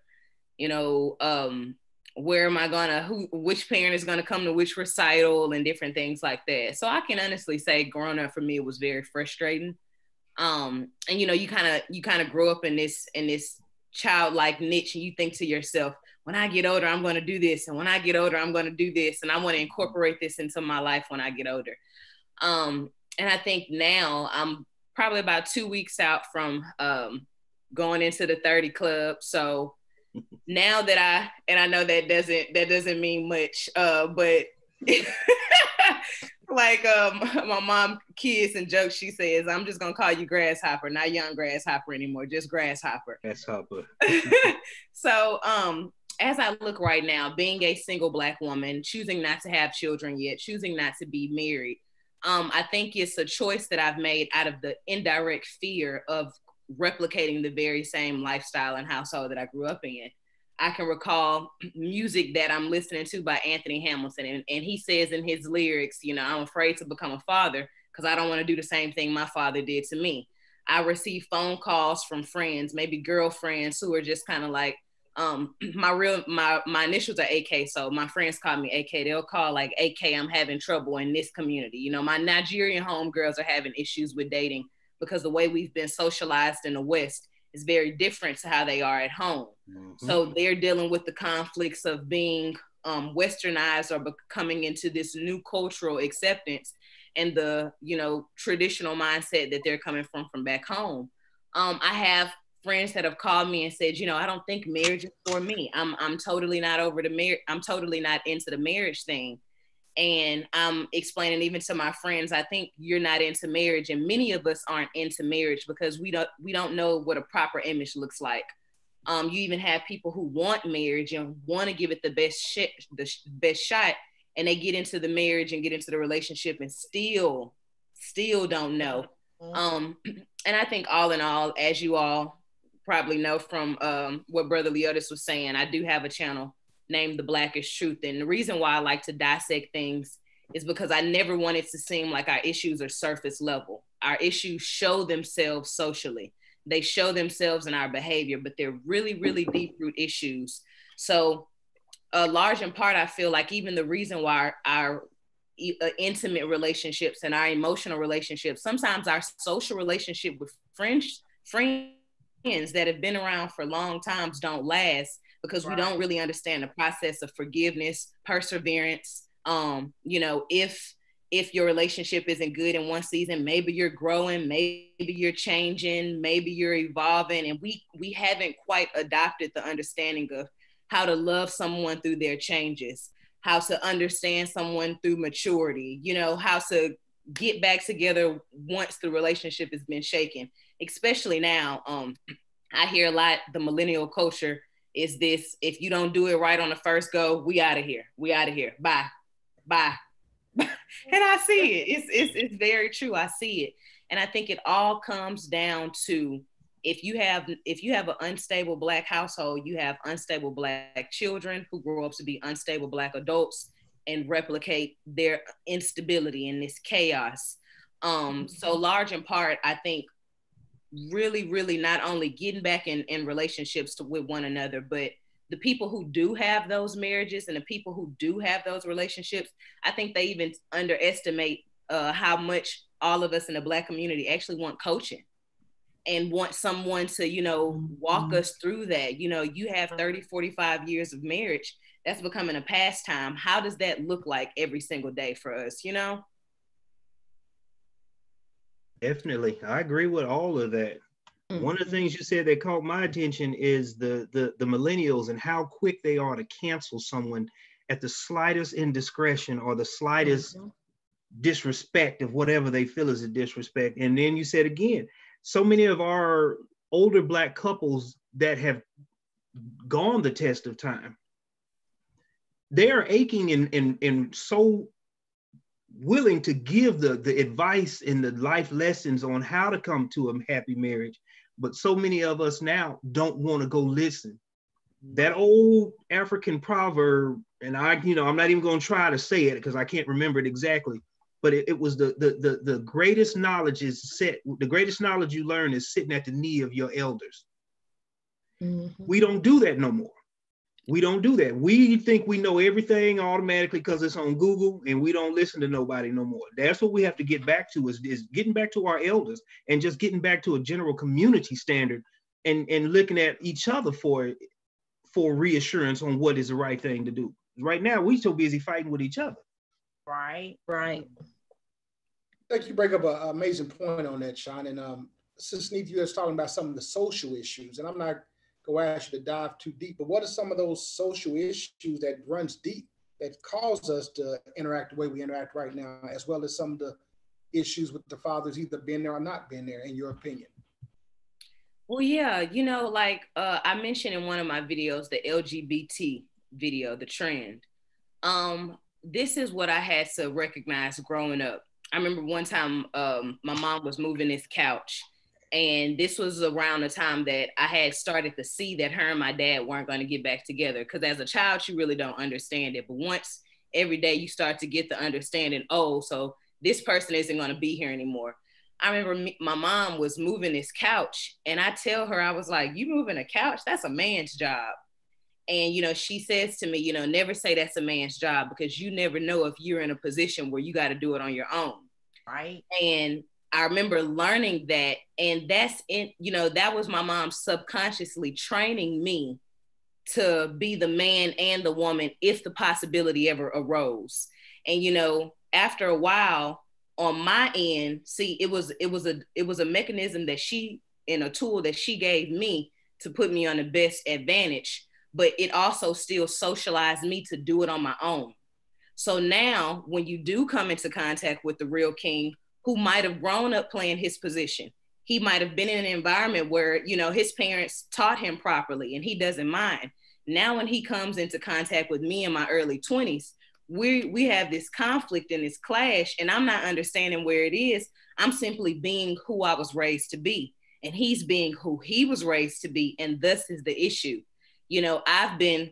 where am I gonna, which parent is gonna come to which recital and different things like that. So I can honestly say growing up for me, it was very frustrating. And you know, you kind of grow up in this childlike niche, and you think to yourself, when I get older, I'm going to do this, and when I get older, I'm going to do this, and I want to incorporate this into my life when I get older. And I think now I'm probably about 2 weeks out from going into the 30 club. So now that I know that doesn't mean much, but like my mom kids and jokes, she says, I'm just gonna call you Grasshopper, not young Grasshopper anymore, just Grasshopper. Grasshopper. So as I look right now, being a single Black woman, choosing not to have children yet, choosing not to be married, I think it's a choice that I've made out of the indirect fear of replicating the very same lifestyle and household that I grew up in. I can recall music that I'm listening to by Anthony Hamilton, and he says in his lyrics, you know, I'm afraid to become a father because I don't want to do the same thing my father did to me. I receive phone calls from friends, maybe girlfriends, who are just kind of like, my initials are AK, so my friends call me AK. They'll call like, AK, I'm having trouble in this community. You know, my Nigerian homegirls are having issues with dating because the way we've been socialized in the West is very different to how they are at home. Mm-hmm. So they're dealing with the conflicts of being westernized or coming into this new cultural acceptance and the, you know, traditional mindset that they're coming from back home. I have friends that have called me and said, you know, I don't think marriage is for me. I'm totally not over the marriage. I'm totally not into the marriage thing. And I'm explaining even to my friends, I think you're not into marriage, and many of us aren't into marriage because we don't know what a proper image looks like. You even have people who want marriage and want to give it the best shot, and they get into the marriage and get into the relationship and still don't know. And I think all in all, as you all probably know from what Brother Leotis was saying, I do have a channel named The Blackest Truth. And the reason why I like to dissect things is because I never want it to seem like our issues are surface level. Our issues show themselves socially. They show themselves in our behavior, but they're really, really deep root issues. So large in part, I feel like even the reason why our intimate relationships and our emotional relationships, sometimes our social relationship with friends that have been around for long times don't last, because we don't really understand the process of forgiveness, perseverance. You know, if your relationship isn't good in one season, maybe you're growing, maybe you're changing, maybe you're evolving, and we haven't quite adopted the understanding of how to love someone through their changes, how to understand someone through maturity, you know, how to get back together once the relationship has been shaken. Especially now, I hear a lot, the millennial culture is this: if you don't do it right on the first go, we out of here, bye. And I see it. It's very true. I see it. And I think it all comes down to, if you have an unstable Black household, you have unstable Black children who grow up to be unstable Black adults and replicate their instability in this chaos. So large in part, I think really, really not only getting back in relationships with one another, but the people who do have those marriages and the people who do have those relationships, I think they even underestimate how much all of us in the Black community actually want coaching and want someone to, you know, walk us through that. You know, you have 30, 45 years of marriage, that's becoming a pastime. How does that look like every single day for us, you know? Definitely. I agree with all of that. One of the things you said that caught my attention is the millennials and how quick they are to cancel someone at the slightest indiscretion or the slightest disrespect of whatever they feel is a disrespect. And then you said again, so many of our older Black couples that have gone the test of time, they are aching and so willing to give the advice and the life lessons on how to come to a happy marriage. But so many of us now don't want to go listen. That old African proverb, and I'm not even going to try to say it because I can't remember it exactly, but it was the greatest knowledge the greatest knowledge you learn is sitting at the knee of your elders. We don't do that no more. We don't do that. We think we know everything automatically because it's on Google, and we don't listen to nobody no more. That's what we have to get back to, is getting back to our elders and just getting back to a general community standard, and looking at each other for reassurance on what is the right thing to do. Right now, we're so busy fighting with each other. Right. I think you bring up an amazing point on that, Sean. And since Neith, you was talking about some of the social issues, and I'm not going to ask you to dive too deep, but what are some of those social issues that runs deep that cause us to interact the way we interact right now, as well as some of the issues with the fathers either been there or not been there, in your opinion? Well, yeah, you know, like I mentioned in one of my videos, the LGBT video, the trend. This is what I had to recognize growing up. I remember one time my mom was moving this couch, and this was around the time that I had started to see that her and my dad weren't going to get back together. Because as a child, you really don't understand it. But once every day you start to get the understanding, oh, so this person isn't going to be here anymore. I remember my mom was moving this couch, and I tell her, I was like, you moving a couch? That's a man's job. And, you know, she says to me, you know, never say that's a man's job, because you never know if you're in a position where you got to do it on your own. Right. And I remember learning that, and that's in, you know, that was my mom subconsciously training me to be the man and the woman if the possibility ever arose. And, you know, after a while on my end, see, it was a mechanism that she, and a tool that she gave me to put me on the best advantage, but it also still socialized me to do it on my own. So now when you do come into contact with the real king, who might have grown up playing his position, he might have been in an environment where, you know, his parents taught him properly and he doesn't mind. Now, when he comes into contact with me in my early 20s, we have this conflict and this clash, and I'm not understanding where it is. I'm simply being who I was raised to be, and he's being who he was raised to be, and thus is the issue. You know, I've been,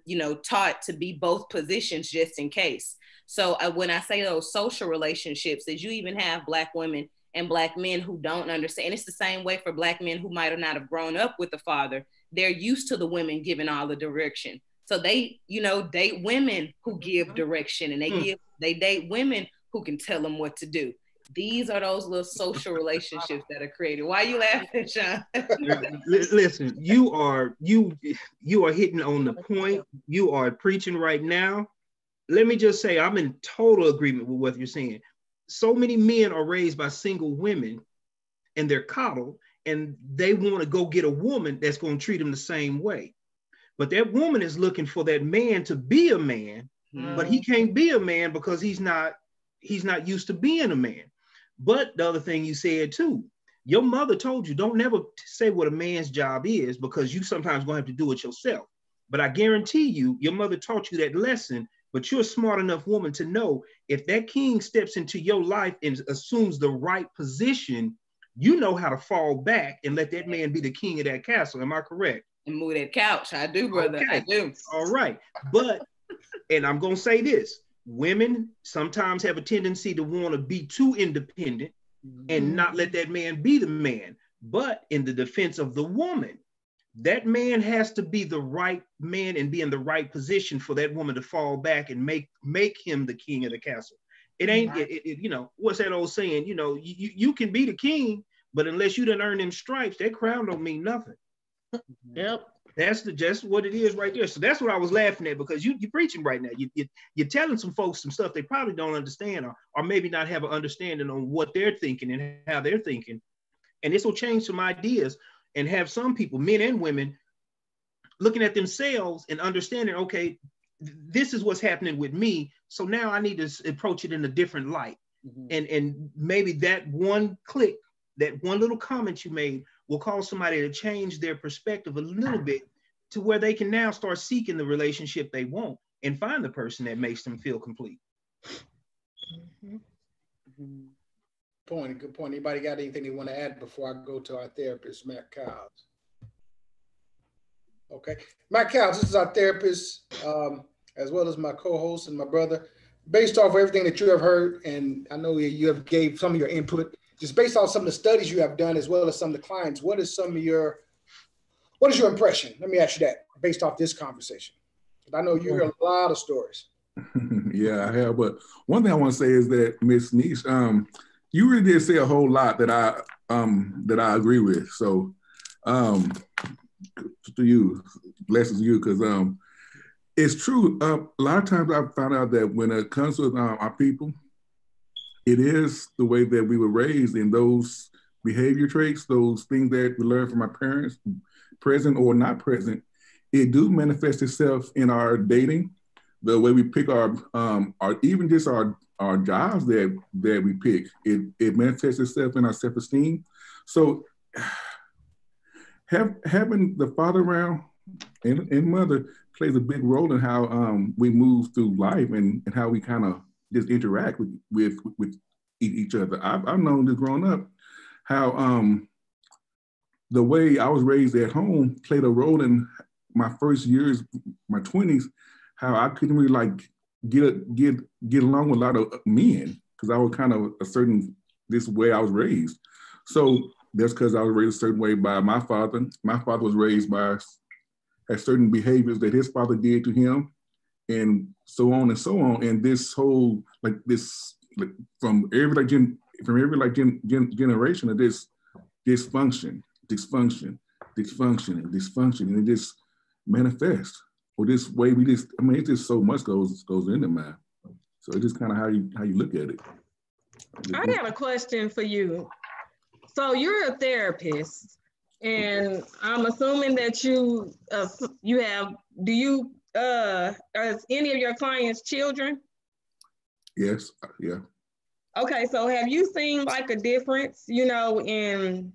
you know, taught to be both positions just in case. So when I say those social relationships, that you even have Black women and Black men who don't understand. It's the same way for Black men who might not have grown up with the father. They're used to the women giving all the direction. So they, you know, date women who give direction, and they date women who can tell them what to do. These are those little social relationships that are created. Why are you laughing, Sean? Listen, you are hitting on the point. You are preaching right now. Let me just say, I'm in total agreement with what you're saying. So many men are raised by single women, and they're coddled, and they want to go get a woman that's going to treat them the same way. But that woman is looking for that man to be a man, but he can't be a man because he's not used to being a man. But the other thing you said too, your mother told you, don't never say what a man's job is, because you sometimes gonna have to do it yourself. But I guarantee you, your mother taught you that lesson, but you're a smart enough woman to know if that king steps into your life and assumes the right position, you know how to fall back and let that man be the king of that castle. Am I correct? And move that couch. I do, brother. Okay. I do. All right. But, and I'm going to say this, women sometimes have a tendency to want to be too independent and not let that man be the man. But in the defense of the woman, that man has to be the right man and be in the right position for that woman to fall back and make him the king of the castle. It ain't, you know, what's that old saying? You know, you can be the king, but unless you done earn them stripes, that crown don't mean nothing. Yep. That's just what it is right there. So that's what I was laughing at, because you're preaching right now. You're telling some folks some stuff they probably don't understand, or maybe not have an understanding on what they're thinking and how they're thinking. And this will change some ideas and have some people, men and women, looking at themselves and understanding, okay, this is what's happening with me. So now I need to approach it in a different light. And maybe that one click, that one little comment you made will cause somebody to change their perspective a little bit to where they can now start seeking the relationship they want and find the person that makes them feel complete. Good point. Anybody got anything they want to add before I go to our therapist, Matt Cowles? Okay, Matt Cowles, this is our therapist, as well as my co-host and my brother. Based off of everything that you have heard, and I know you have gave some of your input, just based on some of the studies you have done, as well as some of the clients, what are some of What is your impression? Let me ask you that based off this conversation. I know you hear a lot of stories. Yeah, I have. But one thing I want to say is that Miss Niche, you really did say a whole lot that I agree with. So to you, blessings to you, because it's true. A lot of times I've found out that when it comes with our people, it is the way that we were raised, in those behavior traits, those things that we learned from our parents, present or not present, it do manifest itself in our dating, the way we pick our even just our jobs that we pick. It manifests itself in our self-esteem. So having the father around and mother plays a big role in how we move through life and how we kind of just interact with each other. I've known this growing up, how the way I was raised at home played a role in my first years, my 20s, how I couldn't really like get along with a lot of men because I was kind of this way I was raised. So that's because I was raised a certain way by my father. My father was raised by certain behaviors that his father did to him, and so on and so on. And this whole from every generation of this dysfunction, and it just manifests. Or this way it's just so much goes into man. So it's just kind of how you look at it. I got a question for you. So you're a therapist, and I'm assuming that you have. Are any of your clients children? Yes. Yeah. Okay, so have you seen like a difference, in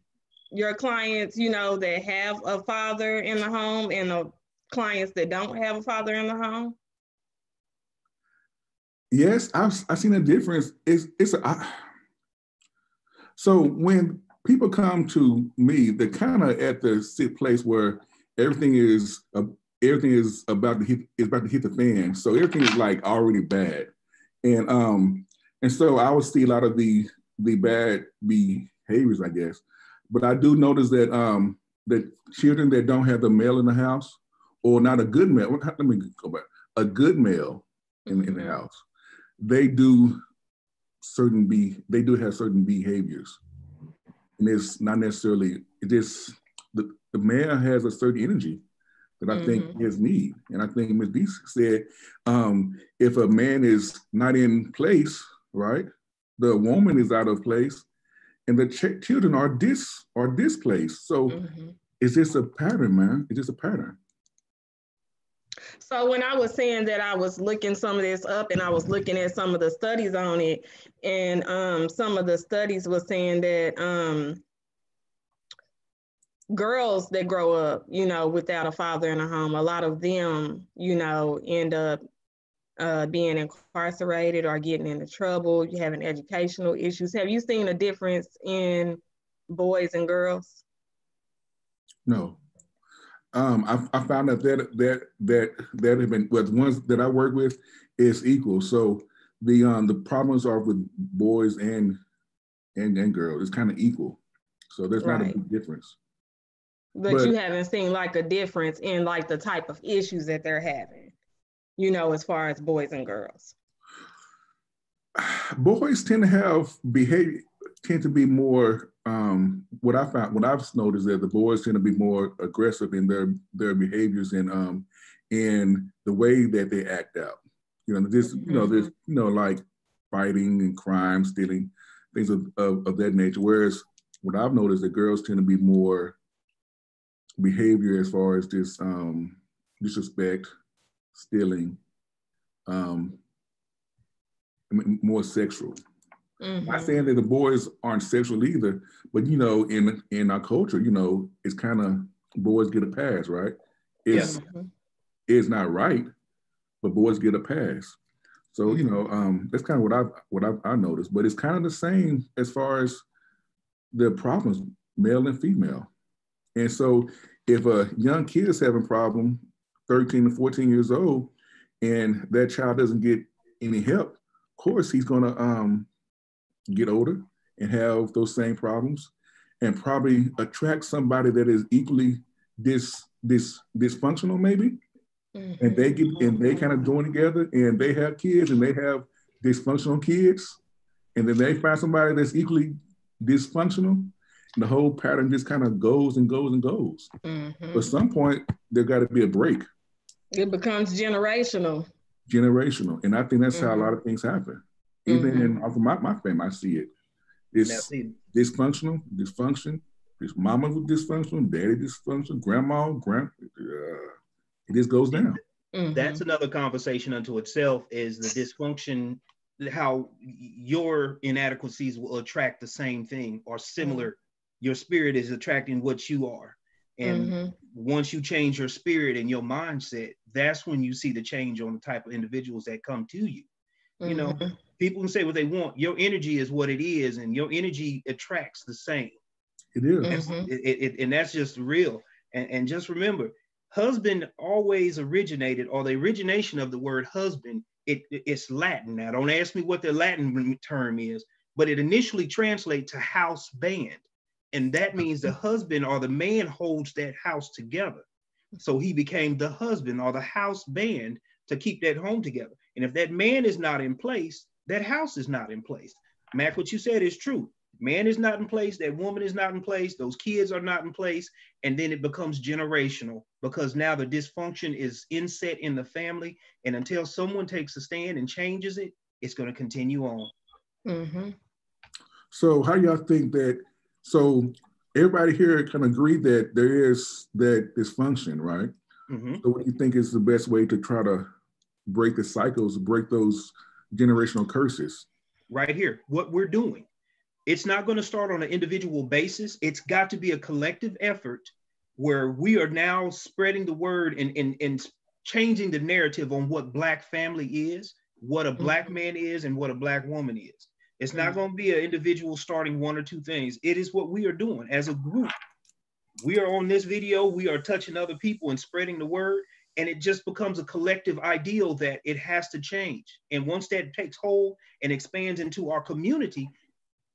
your clients, that have a father in the home and the clients that don't have a father in the home? Yes, I've seen a difference. So when people come to me, they're kind of at the place where everything is about to hit the fan. So everything is like already bad, and so I would see a lot of the bad behaviors, I guess. But I do notice that that children that don't have the male in the house, or not a good male, let me go back, a good male in the house, they do have certain behaviors. And it's not necessarily, the male has a certain energy that I think his need. And I think Ms. D said, if a man is not in place, right, the woman is out of place, and the children are displaced. So it's just a pattern, man. It's just a pattern. So when I was saying that I was looking some of this up and I was looking at some of the studies on it, and some of the studies were saying that girls that grow up, without a father in a home, a lot of them, end up being incarcerated or getting into trouble, having educational issues. Have you seen a difference in boys and girls? No. I found out that have been, well, the ones that I work with is equal. So the problems are with boys and girls. It's kind of equal. So there's not a big difference. But you haven't seen like a difference in like the type of issues that they're having, as far as boys and girls. Boys tend to be more, what I've noticed that the boys tend to be more aggressive in their behaviors and the way that they act out. There's like fighting and crime, stealing, things of that nature. Whereas what I've noticed, that girls tend to be more behavior as far as this disrespect, stealing, more sexual. Not saying that the boys aren't sexual either, but in our culture, it's kind of, boys get a pass, right? It's not right, but boys get a pass. So that's kind of what I've noticed. But it's kind of the same as far as the problems, male and female. And so if a young kid is having a problem, 13 to 14 years old, and that child doesn't get any help, of course he's gonna get older and have those same problems, and probably attract somebody that is equally dysfunctional maybe, and they kind of join together and they have kids and they have dysfunctional kids, and then they find somebody that's equally dysfunctional, and the whole pattern just kind of goes and goes and goes. At some point, there got to be a break. It becomes generational. And I think that's how a lot of things happen. Even in my family, I see it. It's dysfunctional, dysfunction. There's mama with dysfunction, daddy dysfunction, grandma, it just goes down. That's another conversation unto itself, is the dysfunction, how your inadequacies will attract the same thing or similar. Your spirit is attracting what you are. And once you change your spirit and your mindset, that's when you see the change on the type of individuals that come to you. You know, people can say what they want. Your energy is what it is, and your energy attracts the same. It is. And that's just real. And just remember, husband always originated, or the origination of the word husband, it's Latin. Now, don't ask me what the Latin term is, but it initially translates to house band. And that means the husband or the man holds that house together. So he became the husband or the house band to keep that home together. And if that man is not in place, that house is not in place. Mac, what you said is true. Man is not in place, that woman is not in place, those kids are not in place, and then it becomes generational, because now the dysfunction is inset in the family, and until someone takes a stand and changes it, it's going to continue on. So how y'all think that, so everybody here can agree that there is that dysfunction, right? So what do you think is the best way to try to break the cycles, break those generational curses? Right here, what we're doing. It's not going to start on an individual basis. It's got to be a collective effort where we are now spreading the word and changing the narrative on what Black family is, what a Black man is, and what a Black woman is. It's not going to be an individual starting one or two things. It is what we are doing as a group. We are on this video, we are touching other people and spreading the word, and it just becomes a collective ideal that it has to change. And once that takes hold and expands into our community,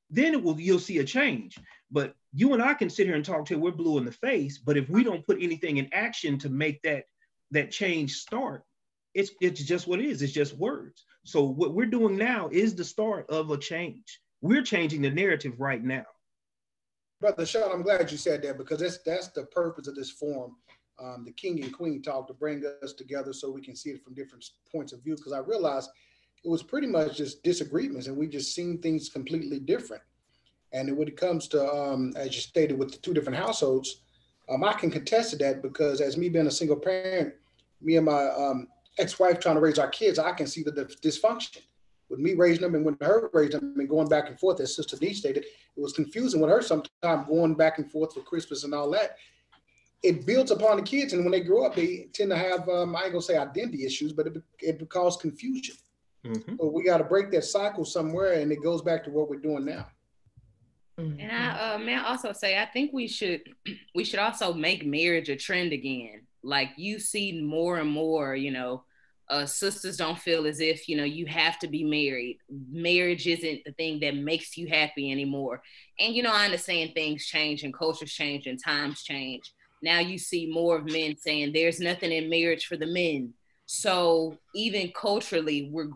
then you'll see a change. But you and I can sit here and talk till we're blue in the face, but if we don't put anything in action to make that change start, it's just what it is. It's just words. So what we're doing now is the start of a change. We're changing the narrative right now. Brother Sean, I'm glad you said that, because that's the purpose of this forum, the King and Queen talk, to bring us together so we can see it from different points of view. Because I realized it was pretty much just disagreements, and we just seen things completely different. And when it comes to, as you stated, with the two different households, I can contest to that, because as me being a single parent, me and my ex-wife trying to raise our kids, I can see the dysfunction. With me raising them and with her raising them and going back and forth, as Sister D stated, it was confusing with her sometimes going back and forth for Christmas and all that. It builds upon the kids, and when they grow up, they tend to have, I ain't gonna say identity issues, but it causes confusion. So we got to break that cycle somewhere, and it goes back to what we're doing now. And may I also say, I think we should also make marriage a trend again. Like, you see more and more, sisters don't feel as if, you have to be married. Marriage isn't the thing that makes you happy anymore. And, I understand things change and cultures change and times change. Now you see more of men saying there's nothing in marriage for the men. So even culturally, we're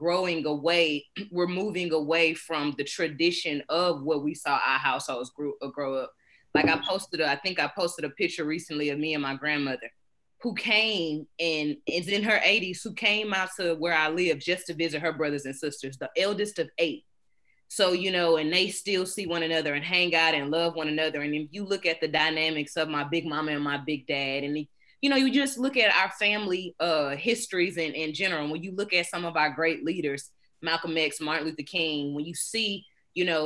moving away from the tradition of what we saw our households grow up. Like I posted a picture recently of me and my grandmother, who came and is in her 80s, who came out to where I live just to visit her brothers and sisters, the eldest of 8. So, and they still see one another and hang out and love one another. And if you look at the dynamics of my big mama and my big dad, and you just look at our family histories in general. When you look at some of our great leaders, Malcolm X, Martin Luther King, when you see,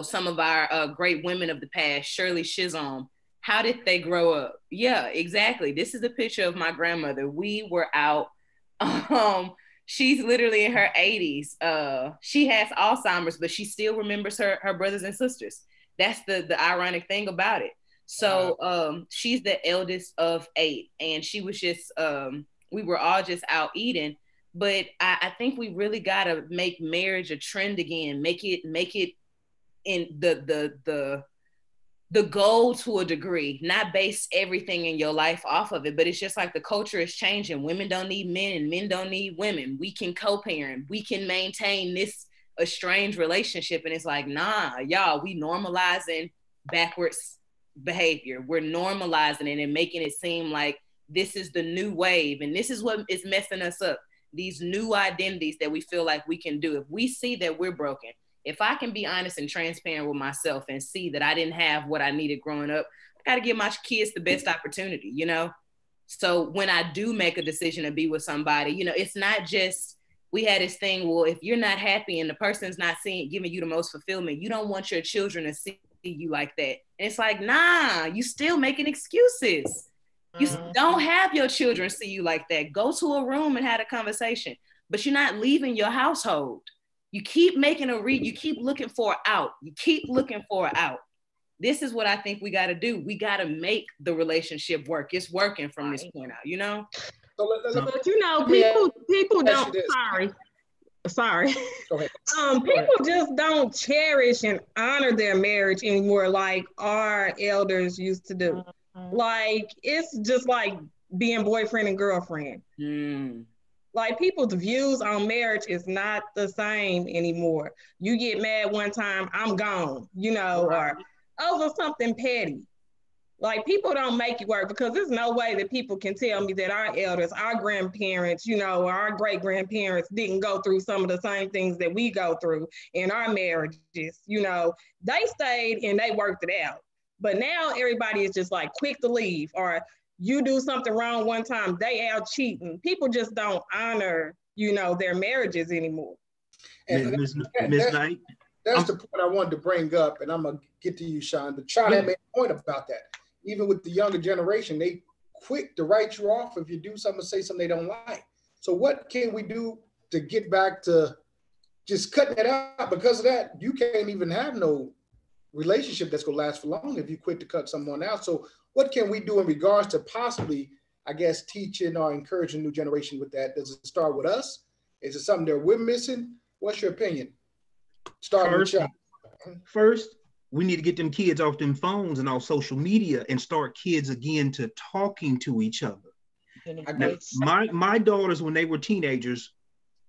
some of our great women of the past, Shirley Chisholm, how did they grow up? Yeah, exactly. This is a picture of my grandmother. We were out. She's literally in her 80s. She has Alzheimer's, but she still remembers her brothers and sisters. That's the ironic thing about it. So she's the eldest of 8, and she was just, we were all just out eating. But I think we really got to make marriage a trend again. Make it in the the goal to a degree, not base everything in your life off of it, but it's just like the culture is changing. Women don't need men and men don't need women. We can co-parent. We can maintain this estranged relationship. And it's like, nah, y'all, we normalizing backwards behavior. We're normalizing it and making it seem like this is the new wave. And this is what is messing us up. These new identities that we feel like we can do. If we see that we're broken, if I can be honest and transparent with myself and see that I didn't have what I needed growing up, I got to give my kids the best opportunity, you know? So when I do make a decision to be with somebody, you know, it's not just, we had this thing, well, if you're not happy and the person's not giving you the most fulfillment, you don't want your children to see you like that. And it's like, nah, you still making excuses. You don't have your children see you like that. Go to a room and have a conversation, but you're not leaving your household. You keep making you keep looking for an out. You keep looking for an out. This is what I think we got to do. We got to make the relationship work. It's working from this point out, you know? But you know, people don't, sorry. Go ahead. People just don't cherish and honor their marriage anymore like our elders used to do. Like, it's just like being boyfriend and girlfriend. Like, people's views on marriage is not the same anymore. You get mad one time, I'm gone, you know, or over something petty. Like, people don't make it work because there's no way that people can tell me that our elders, our grandparents, you know, or our great-grandparents didn't go through some of the same things that we go through in our marriages. You know, they stayed and they worked it out. But now everybody is just like quick to leave, or you do something wrong one time, they out cheating. People just don't honor, you know, their marriages anymore. And Miss Knight. That's the point I wanted to bring up, and I'm gonna get to you, Sean. But Sean had made a point about that. Even with the younger generation, they quick to write you off if you do something or say something they don't like. So what can we do to get back to just cutting it out? Because of that, you can't even have no relationship that's gonna last for long if you quit to cut someone out. So what can we do in regards to possibly, I guess, teaching or encouraging new generation with that? Does it start with us? Is it something that we're missing? What's your opinion? First, we need to get them kids off them phones and off social media and start kids again to talking to each other. Now, my daughters, when they were teenagers,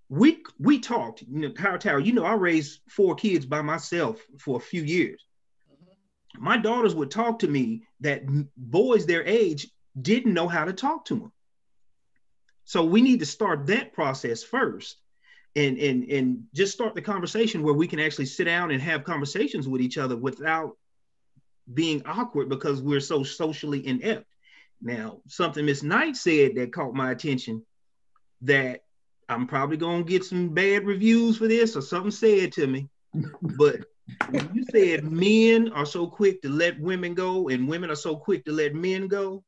we talked. You know, Tower, you know, I raised 4 kids by myself for a few years. My daughters would talk to me that boys their age didn't know how to talk to them. So we need to start that process first and just start the conversation where we can actually sit down and have conversations with each other without being awkward because we're so socially inept. Now, something Miss Knight said that caught my attention, that I'm probably going to get some bad reviews for this or something said to me, but when you said men are so quick to let women go and women are so quick to let men go,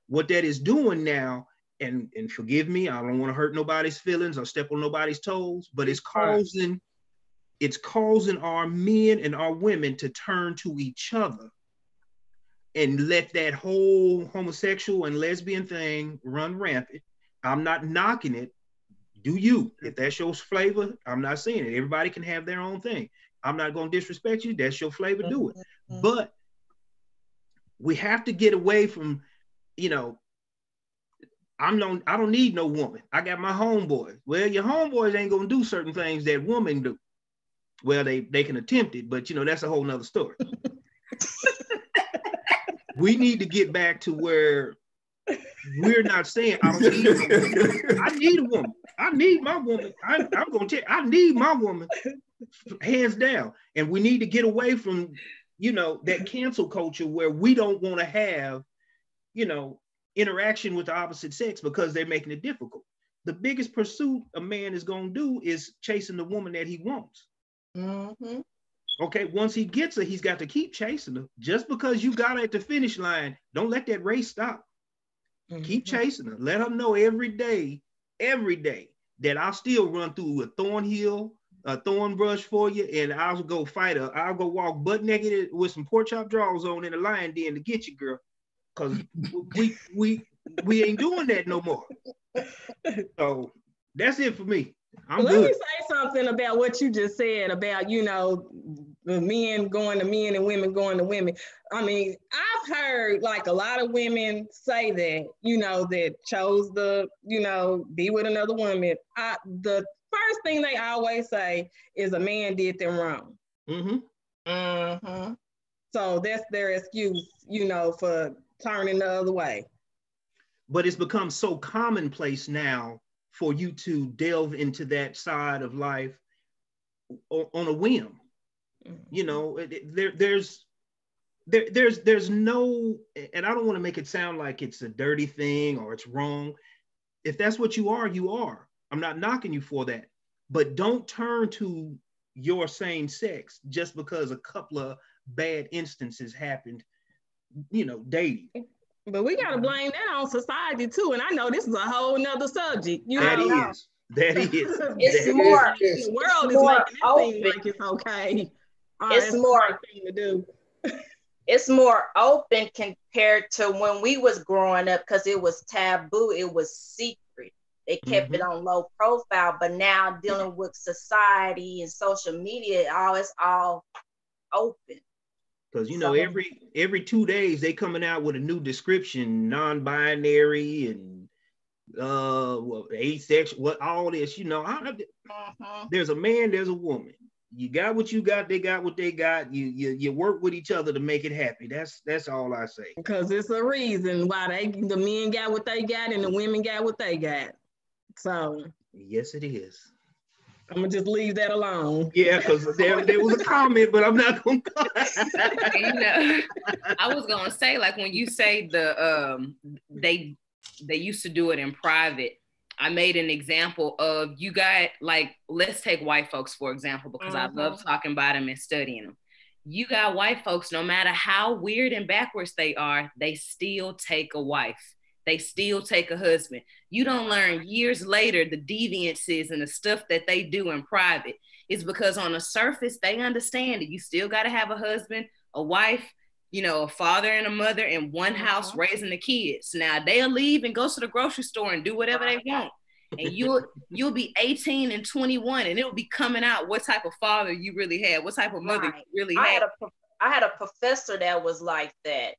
what that is doing now, and forgive me, I don't want to hurt nobody's feelings or step on nobody's toes, but it's causing our men and our women to turn to each other and let that whole homosexual and lesbian thing run rampant. I'm not knocking it. Do you? If that's your flavor, I'm not saying it. Everybody can have their own thing. I'm not going to disrespect you. That's your flavor. Do it. But we have to get away from, you know, I don't need no woman. I got my homeboys. Well, your homeboys ain't going to do certain things that women do. Well, they can attempt it, but, you know, that's a whole nother story. We need to get back to where we're not saying I don't need a woman. I need a woman. I need my woman. I'm going to tell you, I need my woman. Hands down. And we need to get away from, you know, that cancel culture where we don't want to have, you know, interaction with the opposite sex because they're making it difficult. The biggest pursuit a man is going to do is chasing the woman that he wants. Okay, once he gets her, he's got to keep chasing her. Just because you got her at the finish line, don't let that race stop. Keep chasing her. Let her know every day that I'll still run through a thorn brush for you, and I'll go fight her. I'll go walk butt naked with some pork chop drawers on in a lion den to get you, girl. Because we ain't doing that no more. So that's it for me. Let me say something about what you just said about, you know, the men going to men and women going to women. I mean, I've heard like a lot of women say that, you know, that chose to, you know, be with another woman. The first thing they always say is a man did them wrong. Mm-hmm. Mm-hmm. So that's their excuse, you know, for turning the other way. But it's become so commonplace now for you to delve into that side of life on a whim. You know, there's no, and I don't want to make it sound like it's a dirty thing or it's wrong. If that's what you are, you are. I'm not knocking you for that. But don't turn to your same sex just because a couple of bad instances happened, you know, dating. But we got to blame that on society too. And I know this is a whole nother subject. You That know? is. That is. It's that more. The world is more making it seem like it's okay. It's more the right thing to do. It's more open compared to when we was growing up, because it was taboo, it was secret. They kept it on low profile, but now dealing with society and social media, it's all open. Because you know, every 2 days they coming out with a new description, non-binary and asexual, what all this, you know. There's a man, there's a woman. You got what you got, they got what they got. You work with each other to make it happy. That's all I say. Because it's a reason why the men got what they got and the women got what they got. So yes, it is. I'm gonna just leave that alone. Yeah, because there was a comment, but I'm not gonna. You know, I was gonna say, like, when you say they used to do it in private. I made an example of, you got, like, let's take white folks for example, because I love talking about them and studying them. You got white folks, no matter how weird and backwards they are, they still take a wife. They still take a husband. You don't learn years later the deviances and the stuff that they do in private. It's because on the surface, they understand that you still got to have a husband, a wife, you know, a father and a mother in one house raising the kids. Now they'll leave and go to the grocery store and do whatever they want. And you'll be 18 and 21 and it'll be coming out what type of father you really had, what type of mother you really had. I had a professor that was like that.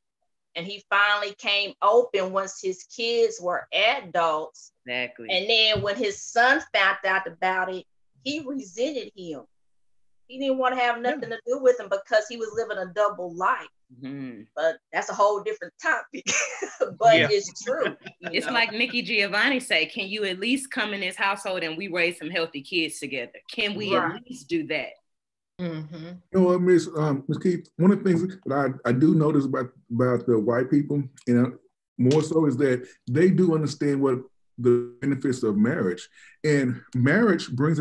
And he finally came open once his kids were adults. Exactly. And then when his son found out about it, he resented him. He didn't want to have nothing to do with him because he was living a double life. But that's a whole different topic. But it's true. It's like Nikki Giovanni say, can you at least come in this household and we raise some healthy kids together? Can we at least do that? You know what, Miss Keith, one of the things that I do notice about the white people, you know, more so is that they do understand what the benefits of marriage, and marriage brings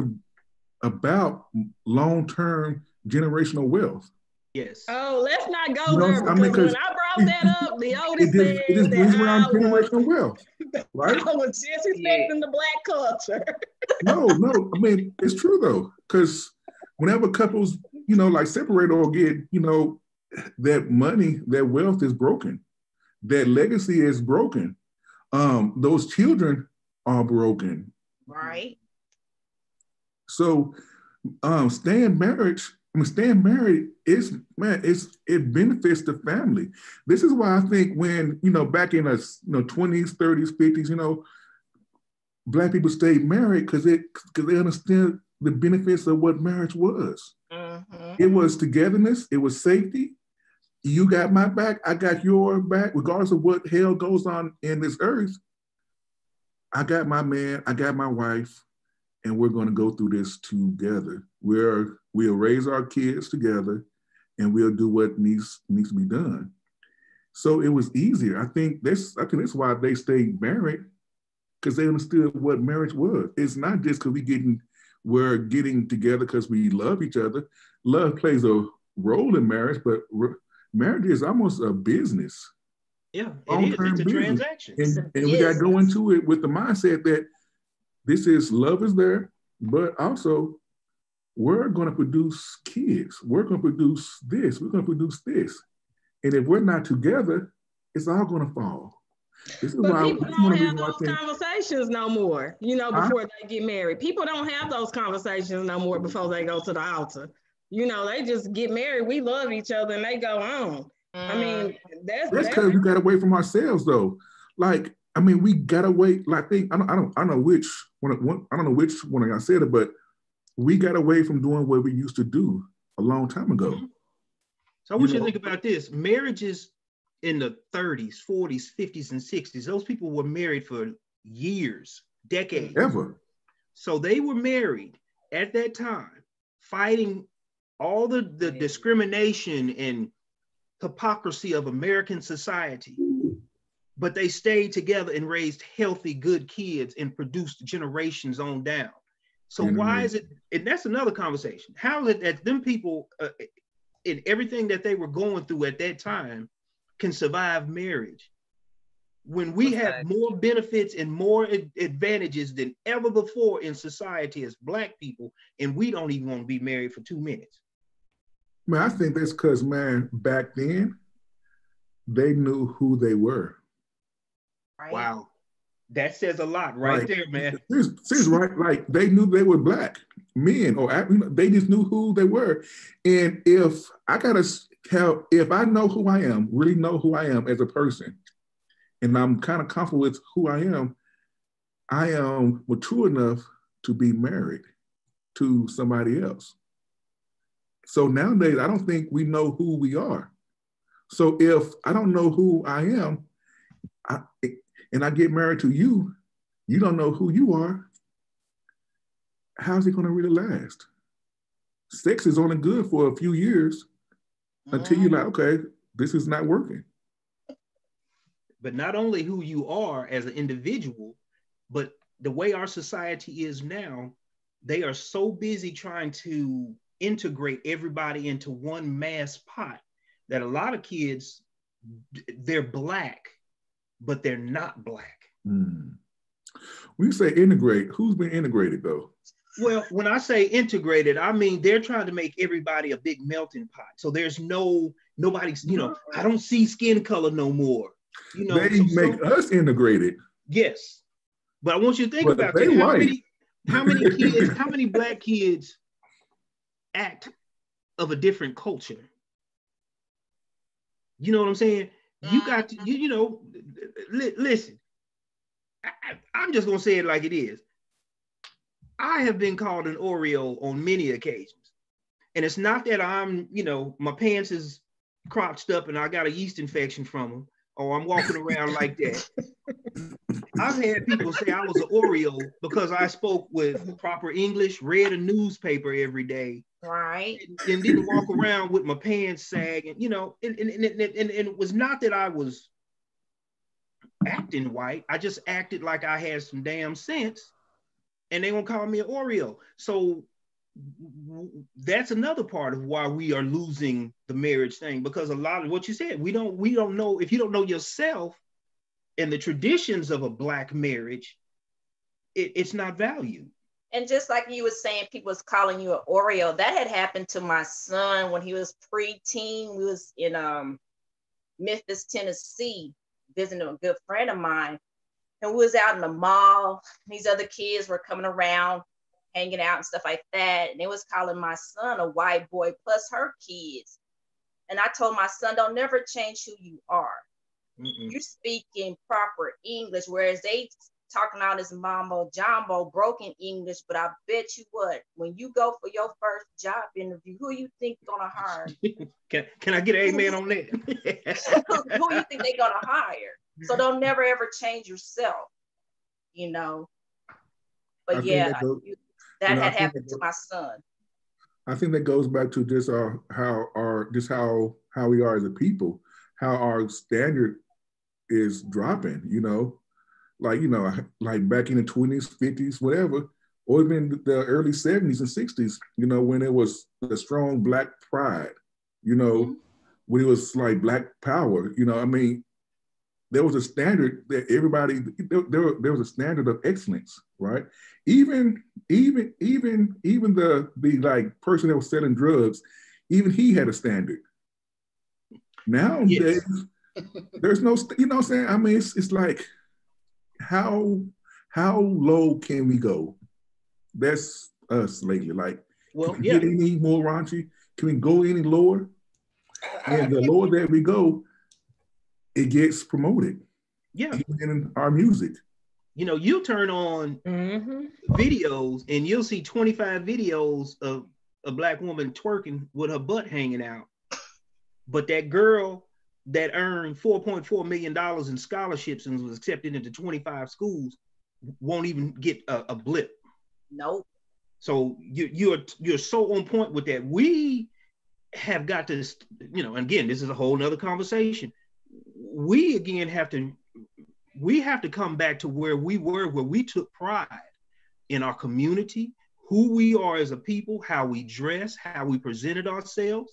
about long-term generational wealth. Yes. Oh, let's not go there. Because when I brought that up, the oldest said it just brings around generational wealth, right? I was disrespecting the Black culture. No, I mean, it's true though, because whenever couples, you know, like separate or get, you know, that money, that wealth is broken, that legacy is broken. Those children are broken. Right. So staying married it benefits the family. This is why I think when, you know, back in the 20s, 30s, 50s, you know, Black people stayed married because they understand the benefits of what marriage was. It was togetherness, it was safety. You got my back, I got your back, regardless of what hell goes on in this earth. I got my man, I got my wife, and we're going to go through this together. We'll raise our kids together, and we'll do what needs to be done. So it was easier. I think that's why they stayed married, because they understood what marriage was. It's not just because we're getting together because we love each other. Love plays a role in marriage, but marriage is almost a business. Yeah, it is. It's a transaction. And we got to go into it with the mindset that this is love is there, but also we're going to produce kids. We're going to produce this. We're going to produce this. And if we're not together, it's all going to fall. But people don't have those conversations no more, you know, before they get married. People don't have those conversations no more before they go to the altar. you know, they just get married. We love each other and they go on. I mean, that's because we got away from ourselves, though. Like, I mean, we got away. Like, I don't know which one. I don't know which one of y'all said it, but we got away from doing what we used to do a long time ago. So I want you to think about this: marriages in the 30s, 40s, 50s, and 60s. Those people were married for years, decades, ever. So they were married at that time, fighting all the discrimination and hypocrisy of American society, but they stayed together and raised healthy, good kids and produced generations on down. So why is it, and that's another conversation, how is it that them people in everything that they were going through at that time can survive marriage when we have more benefits and more advantages than ever before in society as Black people, and we don't even want to be married for 2 minutes? Man, I think that's because, man, back then, they knew who they were. Right. Wow. That says a lot right there, man. This is right. Like, they knew they were Black men, or they just knew who they were. And if I know who I am, really know who I am as a person, and I'm kind of comfortable with who I am mature enough to be married to somebody else. So nowadays, I don't think we know who we are. So if I don't know who I am, and I get married to you, you don't know who you are, how's it going to really last? Sex is only good for a few years until you're like, okay, this is not working. But not only who you are as an individual, but the way our society is now, they are so busy trying to integrate everybody into one mass pot that a lot of kids, they're Black, but they're not Black. When you say integrate, who's been integrated though? Well, when I say integrated, I mean they're trying to make everybody a big melting pot. So there's nobody's, I don't see skin color no more. They make us integrated. Yes, but I want you to think about that. How many kids, how many Black kids act of a different culture? You know what I'm saying? You got to, listen, I'm just going to say it like it is. I have been called an Oreo on many occasions. And it's not that I'm, my pants is crotched up and I got a yeast infection from them, or I'm walking around like that. I've had people say I was an Oreo because I spoke with proper English, read a newspaper every day, right, and didn't walk around with my pants sagging, and it was not that I was acting white. I just acted like I had some damn sense, and they gonna call me an Oreo. So that's another part of why we are losing the marriage thing, because a lot of what you said, we don't know. If you don't know yourself and the traditions of a Black marriage, it's not valued. And just like you were saying, people was calling you an Oreo. That had happened to my son when he was preteen. We was in Memphis, Tennessee, visiting a good friend of mine. And we was out in the mall. These other kids were coming around, hanging out and stuff like that. And they was calling my son a white boy plus her kids. And I told my son, don't never change who you are. You speak in proper English, whereas they talking all this mambo jumbo broken English. But I bet you what, when you go for your first job interview, who you think gonna hire? Can I get an amen on that? Who you think they gonna hire? So don't never ever change yourself, But that had happened to my son. I think that goes back to just how we are as a people, how our standard is dropping, like back in the 20s, 50s, whatever, or even the early 70s and 60s, when it was the strong Black pride, when it was like Black power, there was a standard that everybody, there was a standard of excellence, right? Even the like person that was selling drugs, even he had a standard. Nowadays, there's no, what I'm saying? I mean, it's like, how low can we go? That's us lately. Like, can we get any more raunchy? can we go any lower? And the lower that we go, it gets promoted. Yeah. Even in our music. You know, you turn on videos and you'll see 25 videos of a Black woman twerking with her butt hanging out. But that girl that earned $4.4 million in scholarships and was accepted into 25 schools won't even get a blip. Nope. So you're so on point with that. We have got to, you know, and again, this is a whole nother conversation. We again have to come back to where we were, where we took pride in our community, who we are as a people, how we dress, how we presented ourselves.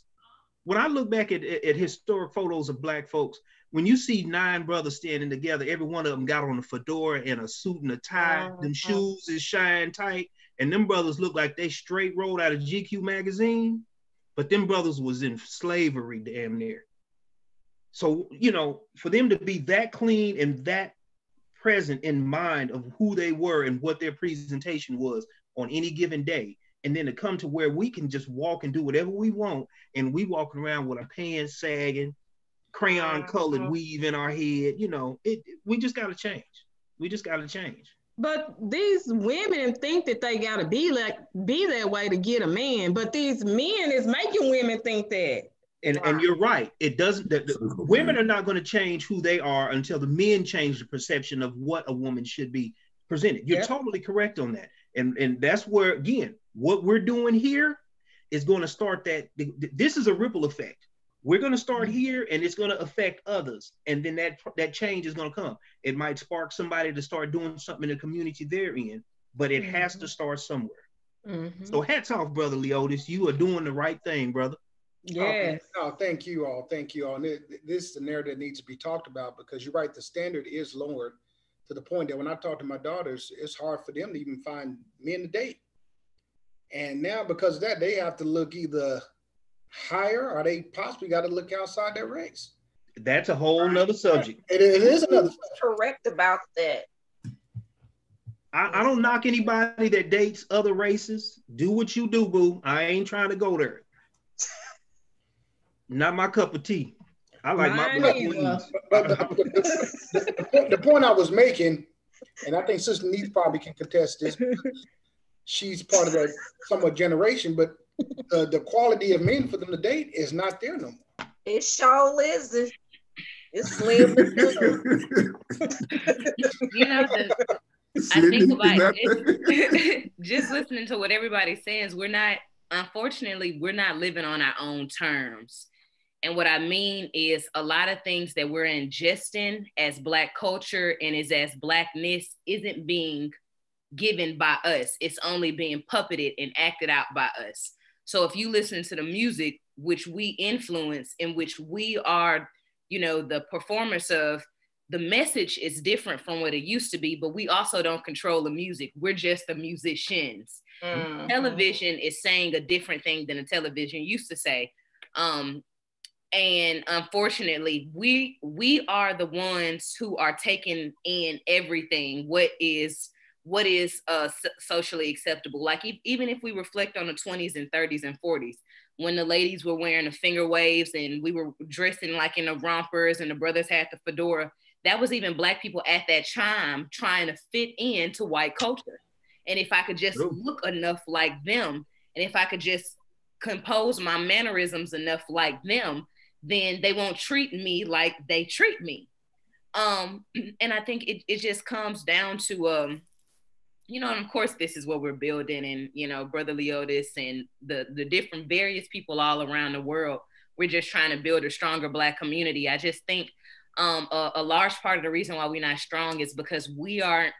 When I look back at historic photos of Black folks, when you see 9 brothers standing together, every one of them got on a fedora and a suit and a tie, them shoes is shine tight, and them brothers look like they straight rolled out of GQ magazine, but them brothers was in slavery damn near. So, you know, for them to be that clean and that present in mind of who they were and what their presentation was on any given day, and then to come to where we can just walk and do whatever we want, and we walking around with our pants sagging, crayon colored weave in our head, you know, we just got to change. We just got to change. But these women think that they got to be that way to get a man, but these men is making women think that. And you're right. It doesn't. The women are not going to change who they are until the men change the perception of what a woman should be presented. You're totally correct on that. And that's where, again, what we're doing here is going to start that. This is a ripple effect. We're going to start here, and it's going to affect others, and then that change is going to come. It might spark somebody to start doing something in the community they're in, but it has to start somewhere. So hats off, Brother Leotis. You are doing the right thing, brother. Yes. Oh, thank you all. Thank you all. And this is the narrative that needs to be talked about, because you're right, the standard is lowered to the point that when I talk to my daughters, it's hard for them to even find men to date. And now because of that, they have to look either higher or they possibly got to look outside their race. That's a whole nother subject. It is another subject. Correct about that. I don't knock anybody that dates other races. Do what you do, boo. I ain't trying to go there. Not my cup of tea. I like my black queens. But the point I was making, and I think Sister Neith probably can contest this, she's part of that somewhat generation, but the quality of men for them to date is not there no more. It sure is. It's slim. You know, I think about it, just listening to what everybody says, unfortunately, we're not living on our own terms. And what I mean is a lot of things that we're ingesting as Black culture and as Blackness isn't being given by us. It's only being puppeted and acted out by us. So if you listen to the music, which we influence, in which we are, you know, the performers of, the message is different from what it used to be, but we also don't control the music. We're just the musicians. Television is saying a different thing than a television used to say. And unfortunately, we are the ones who are taking in everything, what is socially acceptable. Like even if we reflect on the 20s and 30s and 40s, when the ladies were wearing the finger waves and we were dressing like in the rompers and the brothers had the fedora, that was even Black people at that time trying to fit into white culture. And if I could just look enough like them, and if I could just compose my mannerisms enough like them, then they won't treat me like they treat me. And I think it just comes down to, you know, and of course, this is what we're building, and, you know, Brother Leotis and the different various people all around the world, we're just trying to build a stronger Black community. I just think a large part of the reason why we're not strong is because we aren't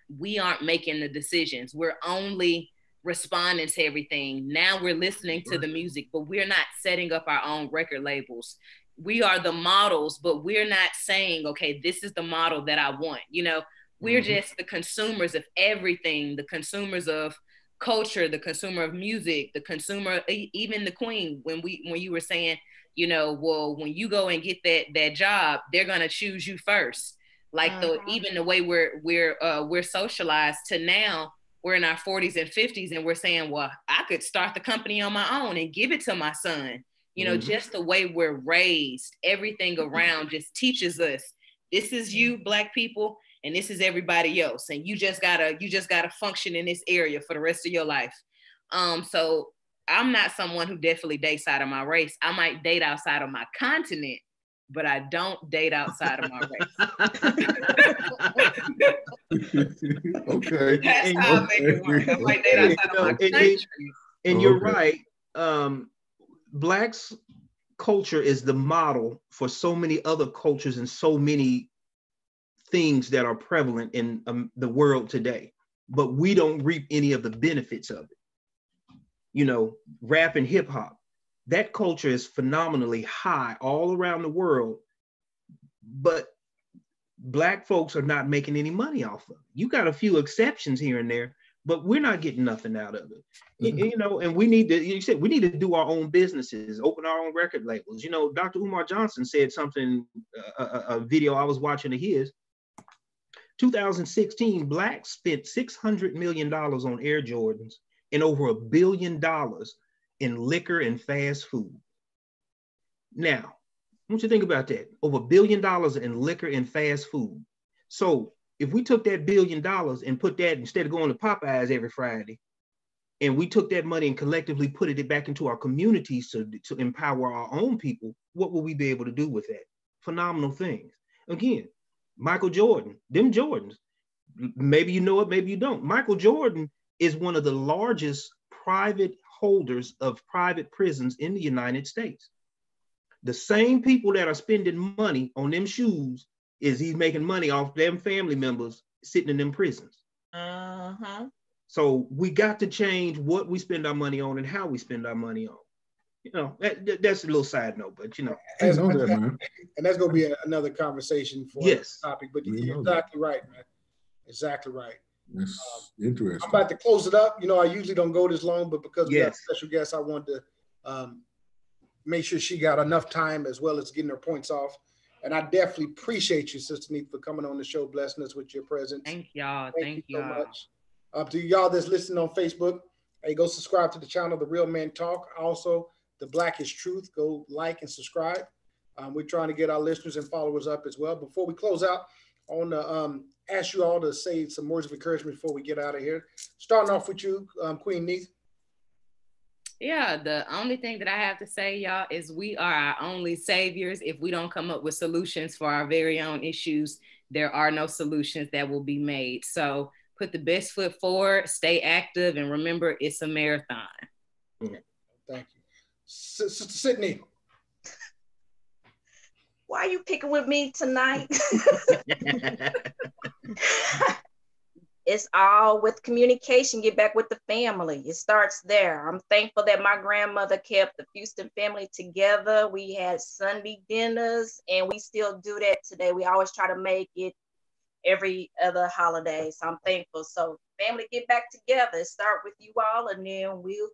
making the decisions. We're only responding to everything. Now we're listening to the music, but we're not setting up our own record labels. We are the models, but we're not saying, okay, this is the model that I want. You know, we're just the consumers of everything, the consumers of culture, the consumer of music, the consumer, even the queen, when you were saying, you know, well, when you go and get that job, they're going to choose you first. Like even the way we're socialized to now, we're in our 40s and 50s and we're saying, well, I could start the company on my own and give it to my son. You know, just the way we're raised, everything around just teaches us, this is you, Black people, and this is everybody else. And you just gotta function in this area for the rest of your life. So I'm not someone who definitely dates out of my race. I might date outside of my continent, but I don't date outside of my race. Okay. That's how I make it work. I might date outside of my country. And you're right. Blacks' culture is the model for so many other cultures and so many things that are prevalent in the world today, but we don't reap any of the benefits of it. You know, rap and hip hop, that culture is phenomenally high all around the world, but Black folks are not making any money off of it. You got a few exceptions here and there, but we're not getting nothing out of it. You know, and we need to do our own businesses, open our own record labels. You know, Dr. Umar Johnson said something, a video I was watching of his. 2016, Blacks spent $600 million on Air Jordans and over $1 billion in liquor and fast food. Now, I want you to think about that. Over $1 billion in liquor and fast food. So if we took that $1 billion and put that, instead of going to Popeyes every Friday, and we took that money and collectively put it back into our communities to empower our own people, what will we be able to do with that? Phenomenal things. Again, Michael Jordan, them Jordans, maybe you know it, maybe you don't. Michael Jordan is one of the largest private holders of private prisons in the United States. The same people that are spending money on them shoes is he's making money off them family members sitting in them prisons. So we got to change what we spend our money on and how we spend our money on. You know, that's a little side note, but you know. And that's going to be another conversation for this topic, but you're exactly right, man. Exactly right. That's interesting. I'm about to close it up. You know, I usually don't go this long, but because we got a special guest, I wanted to make sure she got enough time as well as getting her points off. And I definitely appreciate you, Sister Neat, for coming on the show, blessing us with your presence. Thank y'all. Thank you so much. To y'all that's listening on Facebook, hey, go subscribe to the channel, The Real Men Talk. Also, The Black is Truth. Go like and subscribe. We're trying to get our listeners and followers up as well. Before we close out, I want to ask you all to say some words of encouragement before we get out of here. Starting off with you, Queen Neat. Yeah, the only thing that I have to say, y'all, is we are our only saviors. If we don't come up with solutions for our very own issues, there are no solutions that will be made. So put the best foot forward, stay active, and remember, it's a marathon. Thank you. Sister Sydney. Why are you picking with me tonight? It's all with communication. Get back with the family. It starts there. I'm thankful that my grandmother kept the Houston family together. We had Sunday dinners, and we still do that today. We always try to make it every other holiday. So I'm thankful. So family, get back together. Start with you all, and then we'll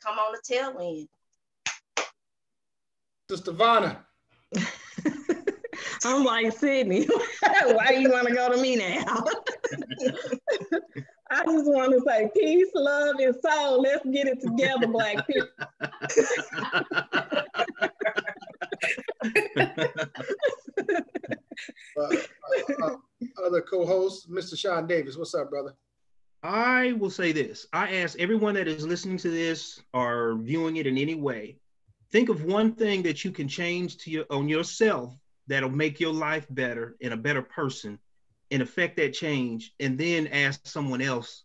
come on the tail end. Sister Vanna. I'm like, Sydney, why do you want to go to me now? I just want to say peace, love, and soul. Let's get it together, Black people. Other co-host, Mr. Sean Davis. What's up, brother? I will say this. I ask everyone that is listening to this or viewing it in any way, think of one thing that you can change on yourself that'll make your life better and a better person, and affect that change, and then ask someone else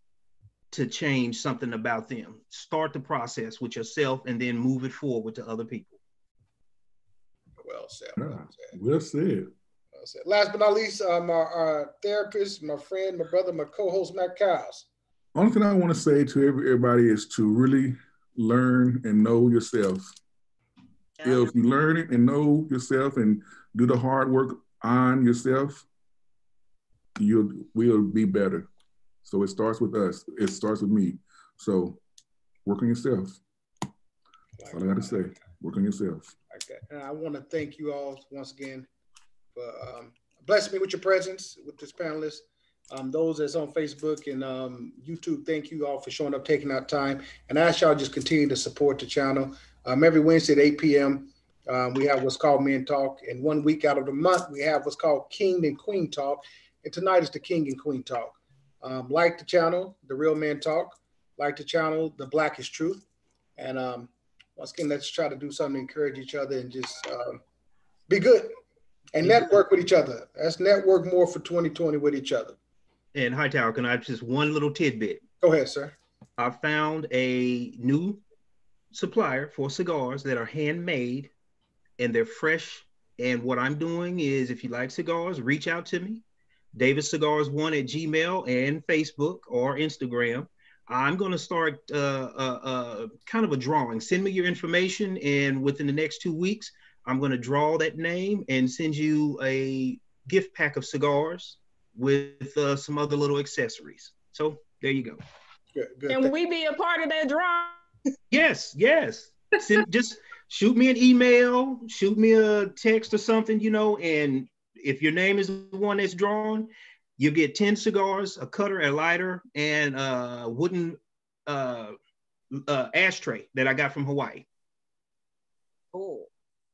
to change something about them. Start the process with yourself and then move it forward to other people. Well said. Well said. Last but not least, my therapist, my friend, my brother, my co-host, Matt Cowles. Only thing I want to say to everybody is to really learn and know yourself. Yeah. If you learn it and know yourself and do the hard work on yourself, you will be better. So it starts with us. It starts with me. So work on yourself. That's all I got to say. Work on yourself. Like that. And I want to thank you all once again for blessing me with your presence with this panelist. Those that's on Facebook and YouTube, thank you all for showing up, taking out time. And I ask y'all just continue to support the channel. Every Wednesday at 8 p.m., we have what's called Men Talk. And 1 week out of the month, we have what's called King and Queen Talk. And tonight is the King and Queen Talk. Like the channel, The Real Men Talk. Like the channel, The Black is Truth. And once again, let's try to do something to encourage each other and just be good and network with each other. Let's network more for 2020 with each other. And Hightower, can I just one little tidbit? Go ahead, sir. I found a new supplier for cigars that are handmade and they're fresh. And what I'm doing is, if you like cigars, reach out to me, davidcigars1 at Gmail and Facebook or Instagram. I'm going to start kind of a drawing. Send me your information, and within the next 2 weeks, I'm going to draw that name and send you a gift pack of cigars with some other little accessories. So there you go. Good. Can we be a part of that draw? Yes. Just shoot me an email, shoot me a text or something, and if your name is the one that's drawn, you get 10 cigars, a cutter, a lighter, and a wooden ashtray that I got from Hawaii. Cool.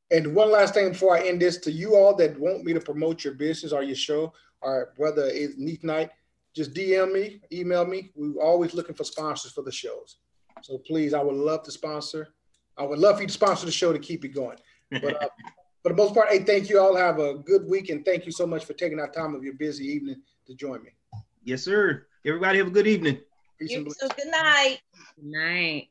And one last thing before I end this, to you all that want me to promote your business or your show, or whether it's Neat Night, just DM me, email me. We're always looking for sponsors for the shows. So please, I would love to sponsor. I would love for you to sponsor the show to keep it going. But for the most part, hey, thank you all. Have a good week, and thank you so much for taking out time of your busy evening to join me. Yes, sir. Everybody have a good evening. Peace You and too. blessings. Good night. Good night.